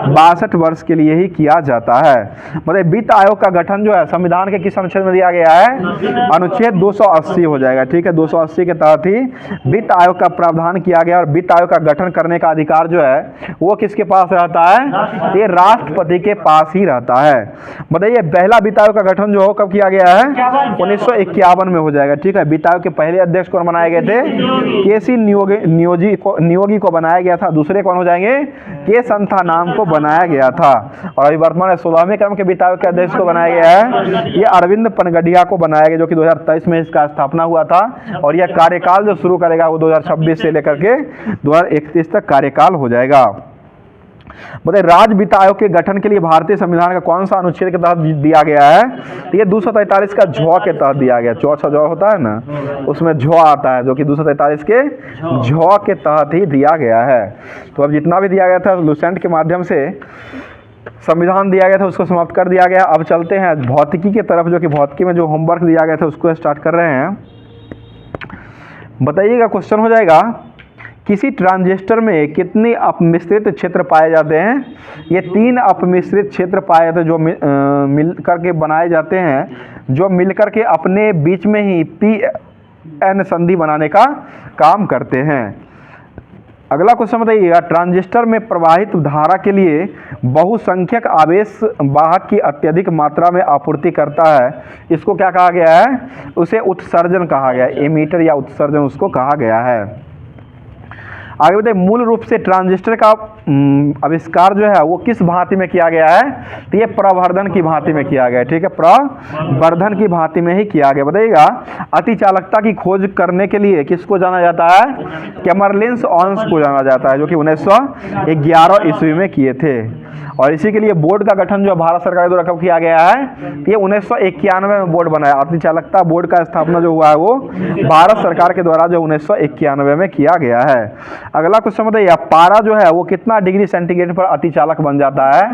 62 वर्ष के लिए ही किया जाता है। मतलब वित्त आयोग का गठन जो है संविधान के किस अनुच्छेद में दिया गया है? अनुच्छेद 280 हो जाएगा। ठीक है, 280 के तहत ही वित्त आयोग का प्रावधान किया गया। और वित्त आयोग का गठन करने का अधिकार जो है वो किसके पास रहता है? ये राष्ट्रपति के पास ही रहता है। बताइए, पहला वित्त आयोग का गठन जो हो कब किया गया है? 1951 में हो जाएगा। ठीक है, वित्त आयोग के पहले अध्यक्ष कौन बनाए गए थे? केसी नियोगी को बनाया गया था। दूसरे कौन हो जाएंगे? के संथानाम को बनाया गया था। और अभी वर्तमान में 16वें क्रम के वित्त आयोग के अध्यक्ष को बनाया गया है, ये अरविंद पनगडिया को बनाया गया, जो कि 2023 में इसका स्थापना हुआ था। और यह कार्यकाल जो शुरू करेगा वो 2026 से लेकर के 2031 तक कार्यकाल हो जाएगा। बताइए, राज्य वित्त आयोग के गठन के लिए भारतीय संविधान का कौन सा अनुच्छेद के तहत दिया गया है? तो ये 243 का झ के तहत दिया गया। चौथा झ होता है ना, उसमें झ आता है, जो कि 243 के झ के तहत ही दिया गया है। तो अब जितना भी दिया गया था लुसेंट के माध्यम से संविधान दिया गया था उसको समाप्त कर दिया गया। अब चलते हैं भौतिकी की तरफ, जो कि भौतिकी में जो होमवर्क दिया गया था उसको स्टार्ट कर रहे हैं। बताइएगा, क्वेश्चन हो जाएगा, किसी ट्रांजिस्टर में कितने अपमिश्रित क्षेत्र पाए जाते हैं? ये 3 अपमिश्रित क्षेत्र पाए जाते हैं जो मिलकर के बनाए जाते हैं, जो मिलकर के अपने बीच में ही पी-एन संधि बनाने का काम करते हैं। अगला क्वेश्चन बताइएगा, ट्रांजिस्टर में प्रवाहित धारा के लिए बहुसंख्यक आवेश वाहक की अत्यधिक मात्रा में आपूर्ति करता है, इसको क्या कहा गया है? उसे उत्सर्जन कहा गया है। एमीटर या उत्सर्जन उसको कहा गया है। आगे बताइए, मूल रूप से ट्रांजिस्टर का आविष्कार जो है वो किस भांति में किया गया है? तो ये प्रवर्धन की भांति में किया गया है, ठीक है, प्रवर्धन की भांति में ही किया गया। बताइएगा, अतिचालकता की खोज करने के लिए किसको जाना जाता है? कैमरलिंस ऑन्स को जाना जाता है, जो कि 1911 ईस्वी में किए थे। और इसी के लिए बोर्ड का गठन जो भारत सरकार के द्वारा कब किया गया है? ये 1991 में बोर्ड बना है। अतिचालकता बोर्ड का स्थापना जो हुआ है वो भारत सरकार के द्वारा जो 1991 में किया गया है। अगला क्वेश्चन बताइए, पारा जो है वो कितना डिग्री सेंटीग्रेड पर अतिचालक बन जाता है?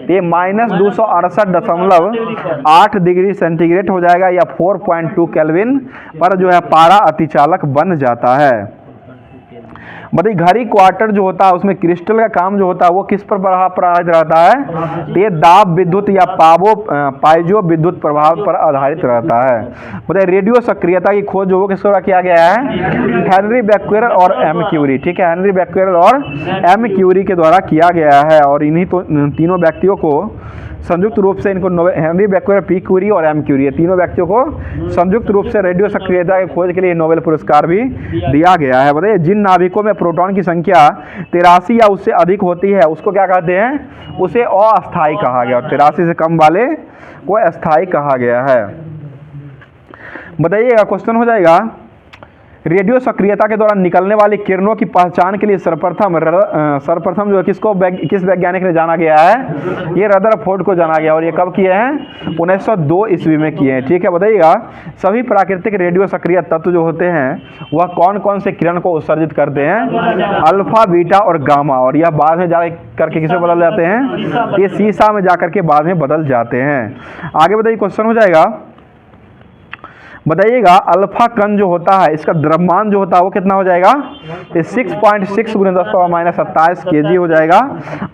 ये -268.8 डिग्री सेंटीग्रेड हो जाएगा, या 4.2 केल्विन पर जो है पारा अतिचालक बन जाता है। बताइए, घड़ी क्वार्टर जो होता है उसमें क्रिस्टल का काम जो होता है वो किस पर प्रभाव पर आधारित रहता है? ये दाब विद्युत या पाइजो विद्युत प्रभाव पर आधारित रहता है। बताइए, रेडियो सक्रियता की खोज जो वो किस द्वारा किया गया है? हेनरी बैक्वेरेल और एम क्यूरी, ठीक है, हेनरी बैक्वेरेल और एम क्यूरी के द्वारा किया गया है। और इन्हीं तीनों व्यक्तियों को संयुक्त रूप से इनको हेनरी बैक्वेरेल, पी क्यूरी और एम क्यूरी, तीनों व्यक्तियों को संयुक्त रूप से रेडियो सक्रियता की खोज के लिए नोबेल पुरस्कार भी दिया गया है। बताइए, जिन नाभिकों में प्रोटॉन की संख्या 83 या उससे अधिक होती है उसको क्या कहते हैं? उसे अस्थायी कहा गया, और 83 से कम वाले को अस्थायी कहा गया है। बताइएगा, क्वेश्चन हो जाएगा, रेडियो सक्रियता के दौरान निकलने वाली किरणों की पहचान के लिए सर्वप्रथम जो है किस वैज्ञानिक ने जाना गया है? ये रदरफोर्ड को जाना गया, और ये कब किए हैं? 1902 ईस्वी में किए हैं, ठीक है। बताइएगा, सभी प्राकृतिक रेडियो सक्रिय तत्व जो होते हैं वह कौन कौन से किरण को उत्सर्जित करते हैं? अल्फा, बीटा और गामा, और यह बाद में जा करके किसे बदल जाते हैं? ये सीसा में जाकर के बाद में बदल जाते हैं। आगे बताइए, क्वेश्चन हो जाएगा, बताइएगा, अल्फा कण जो होता है इसका द्रव्यमान जो होता है वो कितना हो जाएगा? 6.6 × 10⁻27 kg हो जाएगा।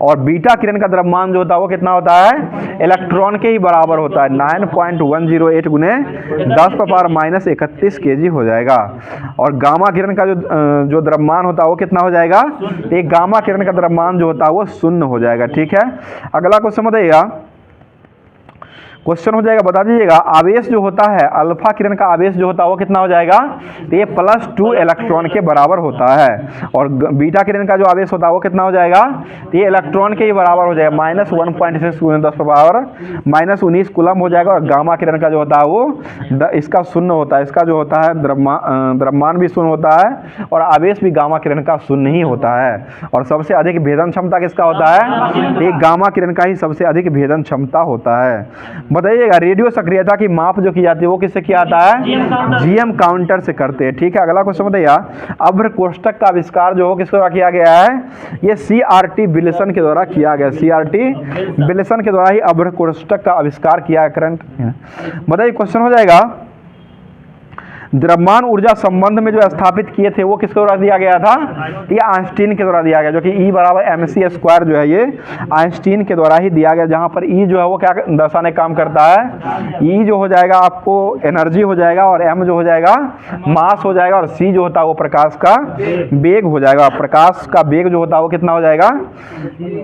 और बीटा किरण का द्रव्यमान जो होता है वो कितना होता है? इलेक्ट्रॉन के ही बराबर होता है, 9.108 × 10⁻31 kg हो जाएगा। और गामा किरण का जो द्रव्यमान होता है वो कितना हो जाएगा? एक गामा किरण का द्रव्यमान जो होता है वो 0 हो जाएगा, ठीक है। अगला क्वेश्चन बताइएगा, क्वेश्चन हो जाएगा, बता दीजिएगा, आवेश जो होता है, अल्फा किरण का आवेश जो होता है वो कितना हो जाएगा? तो ये +2 इलेक्ट्रॉन के बराबर होता है। और बीटा किरण का जो आवेश होता है वो कितना हो जाएगा? तो ये इलेक्ट्रॉन के ही बराबर हो जाएगा, -1.6 × 10⁻−19 कूलम हो जाएगा। और गामा किरण का जो होता है वो इसका 0 होता है, इसका जो होता है द्रव्यमान भी 0 होता है, और आवेश भी गामा किरण का 0 ही होता है। और सबसे अधिक भेदन क्षमता किसका होता है? एक गामा किरण का ही सबसे अधिक भेदन क्षमता होता है। बताइएगा, रेडियो सक्रियता की माप जो की जाती है वो किससे किया जाता है? जीएम काउंटर से करते हैं, ठीक है। अगला क्वेश्चन बताइए, अभ्र कोष्ठक का आविष्कार जो किसके द्वारा किया गया है? ये CRT विल्सन के द्वारा किया गया, CRT विल्सन के द्वारा ही अभ्र कोष्ठक का आविष्कार किया। करंट बताइए, क्वेश्चन हो जाएगा, द्रव्यमान ऊर्जा संबंध में जो स्थापित किए थे वो किसके द्वारा दिया गया था? ये आइंस्टीन के द्वारा दिया गया, जो कि E = mc² जो है ये आइंस्टीन के द्वारा ही दिया गया। जहां पर E जो है वो क्या दर्शाने काम करता है? E जो हो जाएगा आपको एनर्जी हो जाएगा, और M जो हो जाएगा मास हो जाएगा, और C जो होता है वो प्रकाश का वेग हो जाएगा। प्रकाश का वेग जो होता है वो कितना हो जाएगा?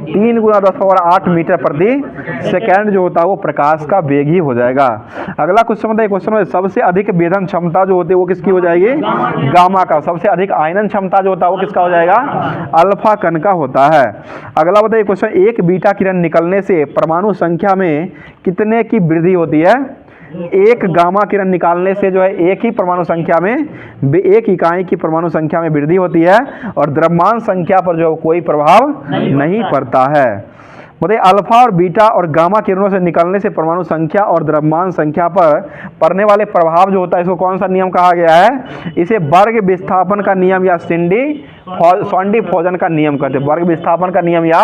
3 × 10⁸ मीटर प्रति सेकेंड जो होता है वो प्रकाश का वेग ही हो जाएगा। अगला क्वेश्चन बताइए, क्वेश्चन में सबसे अधिक भेदन क्षमता होते हैं वो किसकी हो जाएगी? गामा का। सबसे अधिक आयनन क्षमता जो होता है वो किसका हो जाएगा? अल्फा कण का होता है। अगला बताइए, क्वेश्चन, एक बीटा किरण निकलने से परमाणु संख्या में कितने की वृद्धि होती है? एक गामा किरण निकालने से जो है एक ही परमाणु संख्या में, एक इकाई की परमाणु संख्या में वृद्धि होती है, और द्रव्यमान संख्या पर जो कोई प्रभाव नहीं पड़ता है। बताइए, अल्फा और बीटा और गामा किरणों से निकलने से परमाणु संख्या और द्रव्यमान संख्या पर पड़ने वाले प्रभाव जो होता है इसको कौन सा नियम कहा गया है? इसे वर्ग विस्थापन का नियम या सॉन्डी-फोजन का नियम कहते हैं। वर्ग विस्थापन का नियम या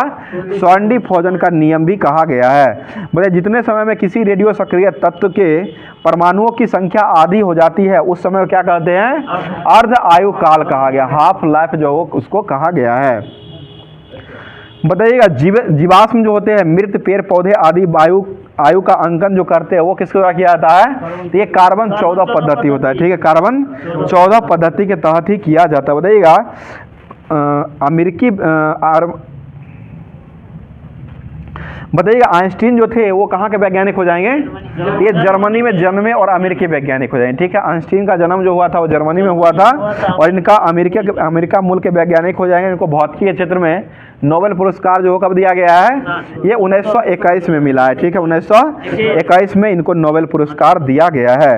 सॉन्डी-फोजन का नियम भी कहा गया है। बताइए, जितने समय में किसी रेडियो सक्रिय तत्व के परमाणुओं की संख्या आधी हो जाती है उस समय क्या कहते हैं? अर्ध आयु काल कहा गया, हाफ लाइफ जो उसको कहा गया है। बताइएगा, जीवाश्म जो होते हैं, मृत पेड़ पौधे आदि आयु का अंकन जो करते हैं वो किसके द्वारा किया जाता है? तो ये कार्बन 14 पद्धति होता है, ठीक है, कार्बन 14 पद्धति के तहत ही किया जाता है। बताइएगा, बताइएगा आइंस्टीन जो थे वो कहाँ के वैज्ञानिक हो जाएंगे? ये जर्मनी में जन्मे और अमेरिकी वैज्ञानिक हो जाएंगे। ठीक है, आइंस्टीन का जन्म जो हुआ था वो जर्मनी में हुआ था और इनका अमेरिका मूल के वैज्ञानिक हो जाएंगे। इनको भौतिकी के क्षेत्र में नोबेल पुरस्कार जो कब दिया गया है? ये 1921 में मिला है। ठीक है, 1921 में इनको नोबेल पुरस्कार दिया गया है।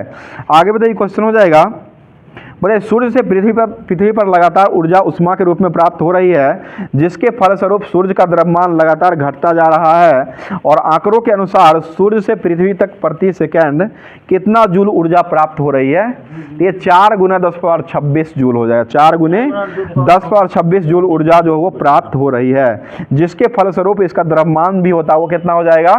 आगे बताइए, क्वेश्चन हो जाएगा, बोले सूर्य से पृथ्वी पर लगातार ऊर्जा उष्मा के रूप में प्राप्त हो रही है, जिसके फलस्वरूप सूर्य का द्रव्यमान लगातार घटता जा रहा है और आंकड़ों के अनुसार सूर्य से पृथ्वी तक प्रति सेकंड कितना जूल ऊर्जा प्राप्त हो रही है? ये 4 गुना 10⁻26 जूल हो जाएगा। 4 गुने 10⁻26 जूल ऊर्जा जो वो प्राप्त हो रही है, जिसके फलस्वरूप इसका द्रव्यमान भी होता है वो कितना हो जाएगा?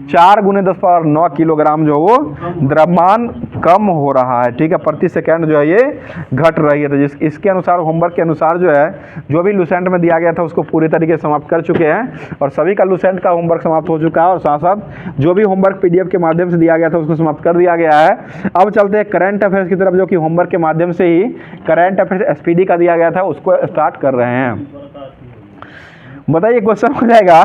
4 गुने 10⁻9 किलोग्राम जो वो द्रव्यमान कम हो रहा है। ठीक है, प्रति सेकंड जो है ये घट रही है। तो इसके अनुसार होमवर्क के अनुसार जो है जो भी लुसेंट में दिया गया था उसको पूरी तरीके से समाप्त कर चुके हैं और सभी का लुसेंट का होमवर्क समाप्त हो चुका है और साथ साथ जो भी होमवर्क पीडीएफ के माध्यम से दिया गया था उसको समाप्त कर दिया गया है। अब चलते हैं करंट अफेयर्स की तरफ, जो कि होमवर्क के माध्यम से ही करंट अफेयर्स एसपीडी का दिया गया था उसको स्टार्ट कर रहे हैं। बताइए, क्वेश्चन हो जाएगा,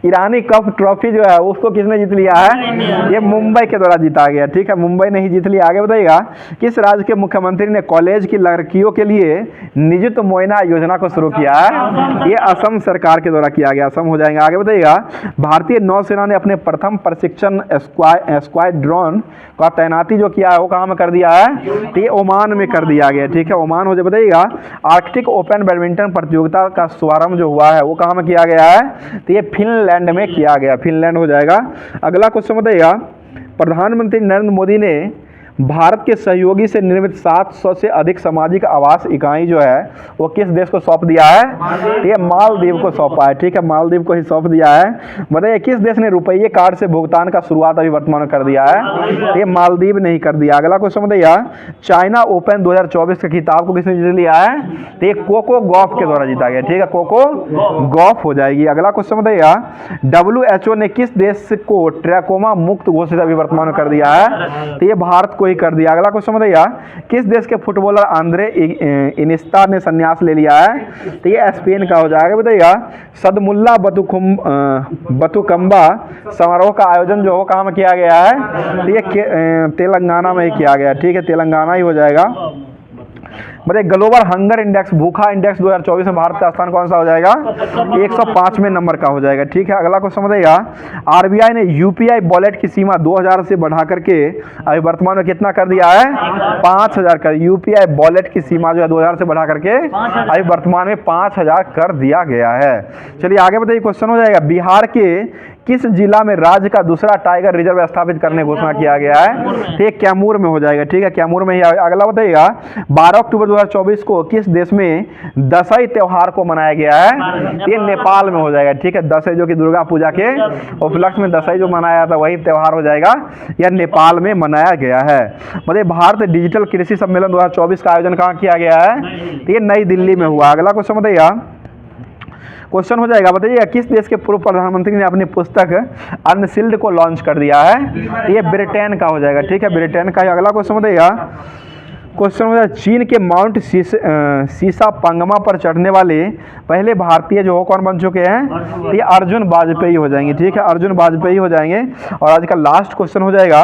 ईरानी कप ट्रॉफी जो है उसको किसने जीत लिया है? ये मुंबई के द्वारा जीता गया। ठीक है, मुंबई ने ही जीत लिया। आगे बताइएगा, किस राज्य के मुख्यमंत्री ने कॉलेज की लड़कियों के लिए निजुत मोइना योजना को शुरू किया है? ये असम सरकार के द्वारा किया गया, असम हो जाएगा। आगे बताइएगा, भारतीय नौसेना ने अपने प्रथम प्रशिक्षण स्क्वाड्रन का तैनाती जो किया है वो कहाँ में कर दिया है? तो ये ओमान में कर दिया गया। ठीक है, ओमान हो जाए। बताइएगा, आर्कटिक ओपन बैडमिंटन प्रतियोगिता का शुभारंभ जो हुआ है वो कहाँ में किया गया है? तो ये फिनलैंड में किया गया, फिनलैंड हो जाएगा। अगला क्वेश्चन बताइएगा, प्रधानमंत्री नरेंद्र मोदी ने भारत के सहयोगी से निर्मित 700 से अधिक सामाजिक आवास इकाई जो है वो किस देश को सौंप दिया है? ये मालदीव को सौंपा है। ठीक है, मालदीव को ही सौंप दिया है। बताइए, किस देश ने रुपये कार्ड से भुगतान का शुरुआत अभी वर्तमान में कर दिया है? ये मालदीव नहीं कर दिया। अगला क्वेश्चन बताइए, चाइना ओपन 2024 के खिताब को किसने जीत लिया है? तो ये कोको गॉफ के द्वारा जीता गया। ठीक है, कोको गॉफ हो जाएगी। अगला क्वेश्चन बताइएगा, WHO ने किस देश को ट्रैकोमा मुक्त घोषित अभी वर्तमान में कर दिया है? तो ये भारत को ही कर दिया। अगला क्वेश्चन बताइए, किस देश के फुटबॉलर आंद्रे इनिस्ता ने संन्यास ले लिया है? तो ये स्पेन का हो जाएगा। बताइएगा, सदमुल्ला बतुकम्बा समारोह का आयोजन जो हो कहाँ में किया गया है? तो ये तेलंगाना में ही किया गया। ठीक है, तेलंगाना ही हो जाएगा। बताइए, ग्लोबल हंगर इंडेक्स, भूखा इंडेक्स 2024 में भारत का स्थान कौन सा हो जाएगा? 105वें नंबर का हो जाएगा। ठीक है, अगला क्वेश्चन बताइएगा, आरबीआई ने यूपीआई वॉलेट की सीमा 2000 से बढ़ा करके अभी वर्तमान में कितना कर दिया है? 5000 कर। यूपीआई वॉलेट की सीमा जो है 2000 से बढ़ा करके अभी वर्तमान में 5000 कर दिया गया है। चलिए आगे बताइए, क्वेश्चन हो जाएगा, बिहार के किस जिला में राज्य का दूसरा टाइगर रिजर्व स्थापित करने की घोषणा किया गया है? तो ये कैमूर में हो जाएगा। ठीक है, कैमूर में ही। अगला बताइएगा, 12 अक्टूबर 2024 को किस देश में दशई त्योहार को मनाया गया है? ये नेपाल में हो जाएगा। ठीक है, दशई जो कि दुर्गा पूजा के उपलक्ष्य में दशई जो मनाया था वही त्योहार हो जाएगा, यह नेपाल में मनाया गया है। मतलब भारत डिजिटल कृषि सम्मेलन 2024 का आयोजन कहाँ किया गया है? तो ये नई दिल्ली में हुआ। अगला क्वेश्चन बताइएगा, क्वेश्चन हो जाएगा, बताइए, किस देश के पूर्व प्रधानमंत्री ने अपनी पुस्तक अनसील्ड को लॉन्च कर दिया है? ये ब्रिटेन का हो जाएगा। ठीक है, ब्रिटेन का। अगला क्वेश्चन बताइएगा, क्वेश्चन हो जाएगा, चीन के माउंट सीसा पंगमा पर चढ़ने वाले पहले भारतीय जो हो कौन बन चुके हैं? ये अर्जुन वाजपेयी हो जाएंगे। ठीक है, अर्जुन वाजपेयी हो जाएंगे। और आज का लास्ट क्वेश्चन हो जाएगा,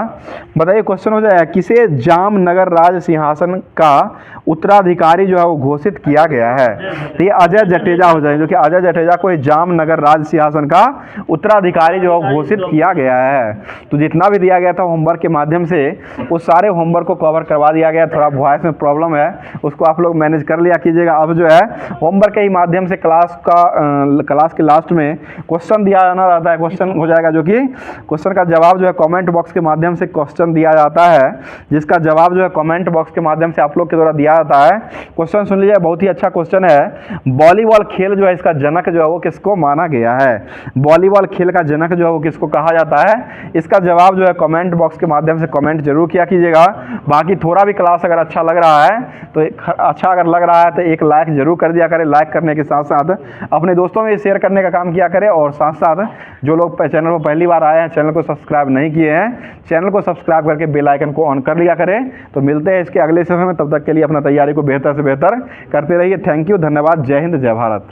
बताइए, क्वेश्चन हो जाएगा, किसे जामनगर राज सिंहासन का उत्तराधिकारी जो है वो घोषित किया गया है? तो ये अजय जटेजा हो जाएंगे, जो कि अजय जटेजा को जामनगर राज सिंहासन का उत्तराधिकारी जो है घोषित किया गया है। तो जितना भी दिया गया था होमवर्क के माध्यम से उस सारे होमवर्क को कवर करवा दिया गया। थोड़ा वॉइस में प्रॉब्लम है, उसको आप लोग मैनेज कर लिया कीजिएगा। अब जो है होमवर्क के ही माध्यम से क्लास के लास्ट में क्वेश्चन दिया जाना रहता है। क्वेश्चन हो जाएगा, जो कि क्वेश्चन का जवाब जो है कमेंट बॉक्स के माध्यम से क्वेश्चन दिया जाता है, जिसका जवाब जो है कमेंट बॉक्स के माध्यम से आप लोग के द्वारा दिया जाता है। क्वेश्चन सुन लीजिए, बहुत ही अच्छा क्वेश्चन है। वॉलीबॉल खेल जो है इसका जनक जो है वो किसको माना गया है? वॉलीबॉल खेल का जनक जो है वो किसको कहा जाता है? इसका जवाब जो है कमेंट बॉक्स के माध्यम से कमेंट जरूर किया कीजिएगा। बाकी थोड़ा भी क्लास अगर अच्छा लग रहा है तो अगर लग रहा है तो एक लाइक जरूर कर दिया करें। लाइक करने के साथ साथ अपने दोस्तों में शेयर करने का काम किया करें। और साथ साथ जो लोग चैनल पर पहली बार आए हैं, चैनल को सब्सक्राइब नहीं किए हैं, चैनल को सब्सक्राइब करके बेल आइकन को ऑन कर लिया करें। तो मिलते हैं इसके अगले सेशन में, तब तक के लिए अपना तैयारी को बेहतर से बेहतर करते रहिए। थैंक यू, धन्यवाद, जय हिंद, जय भारत।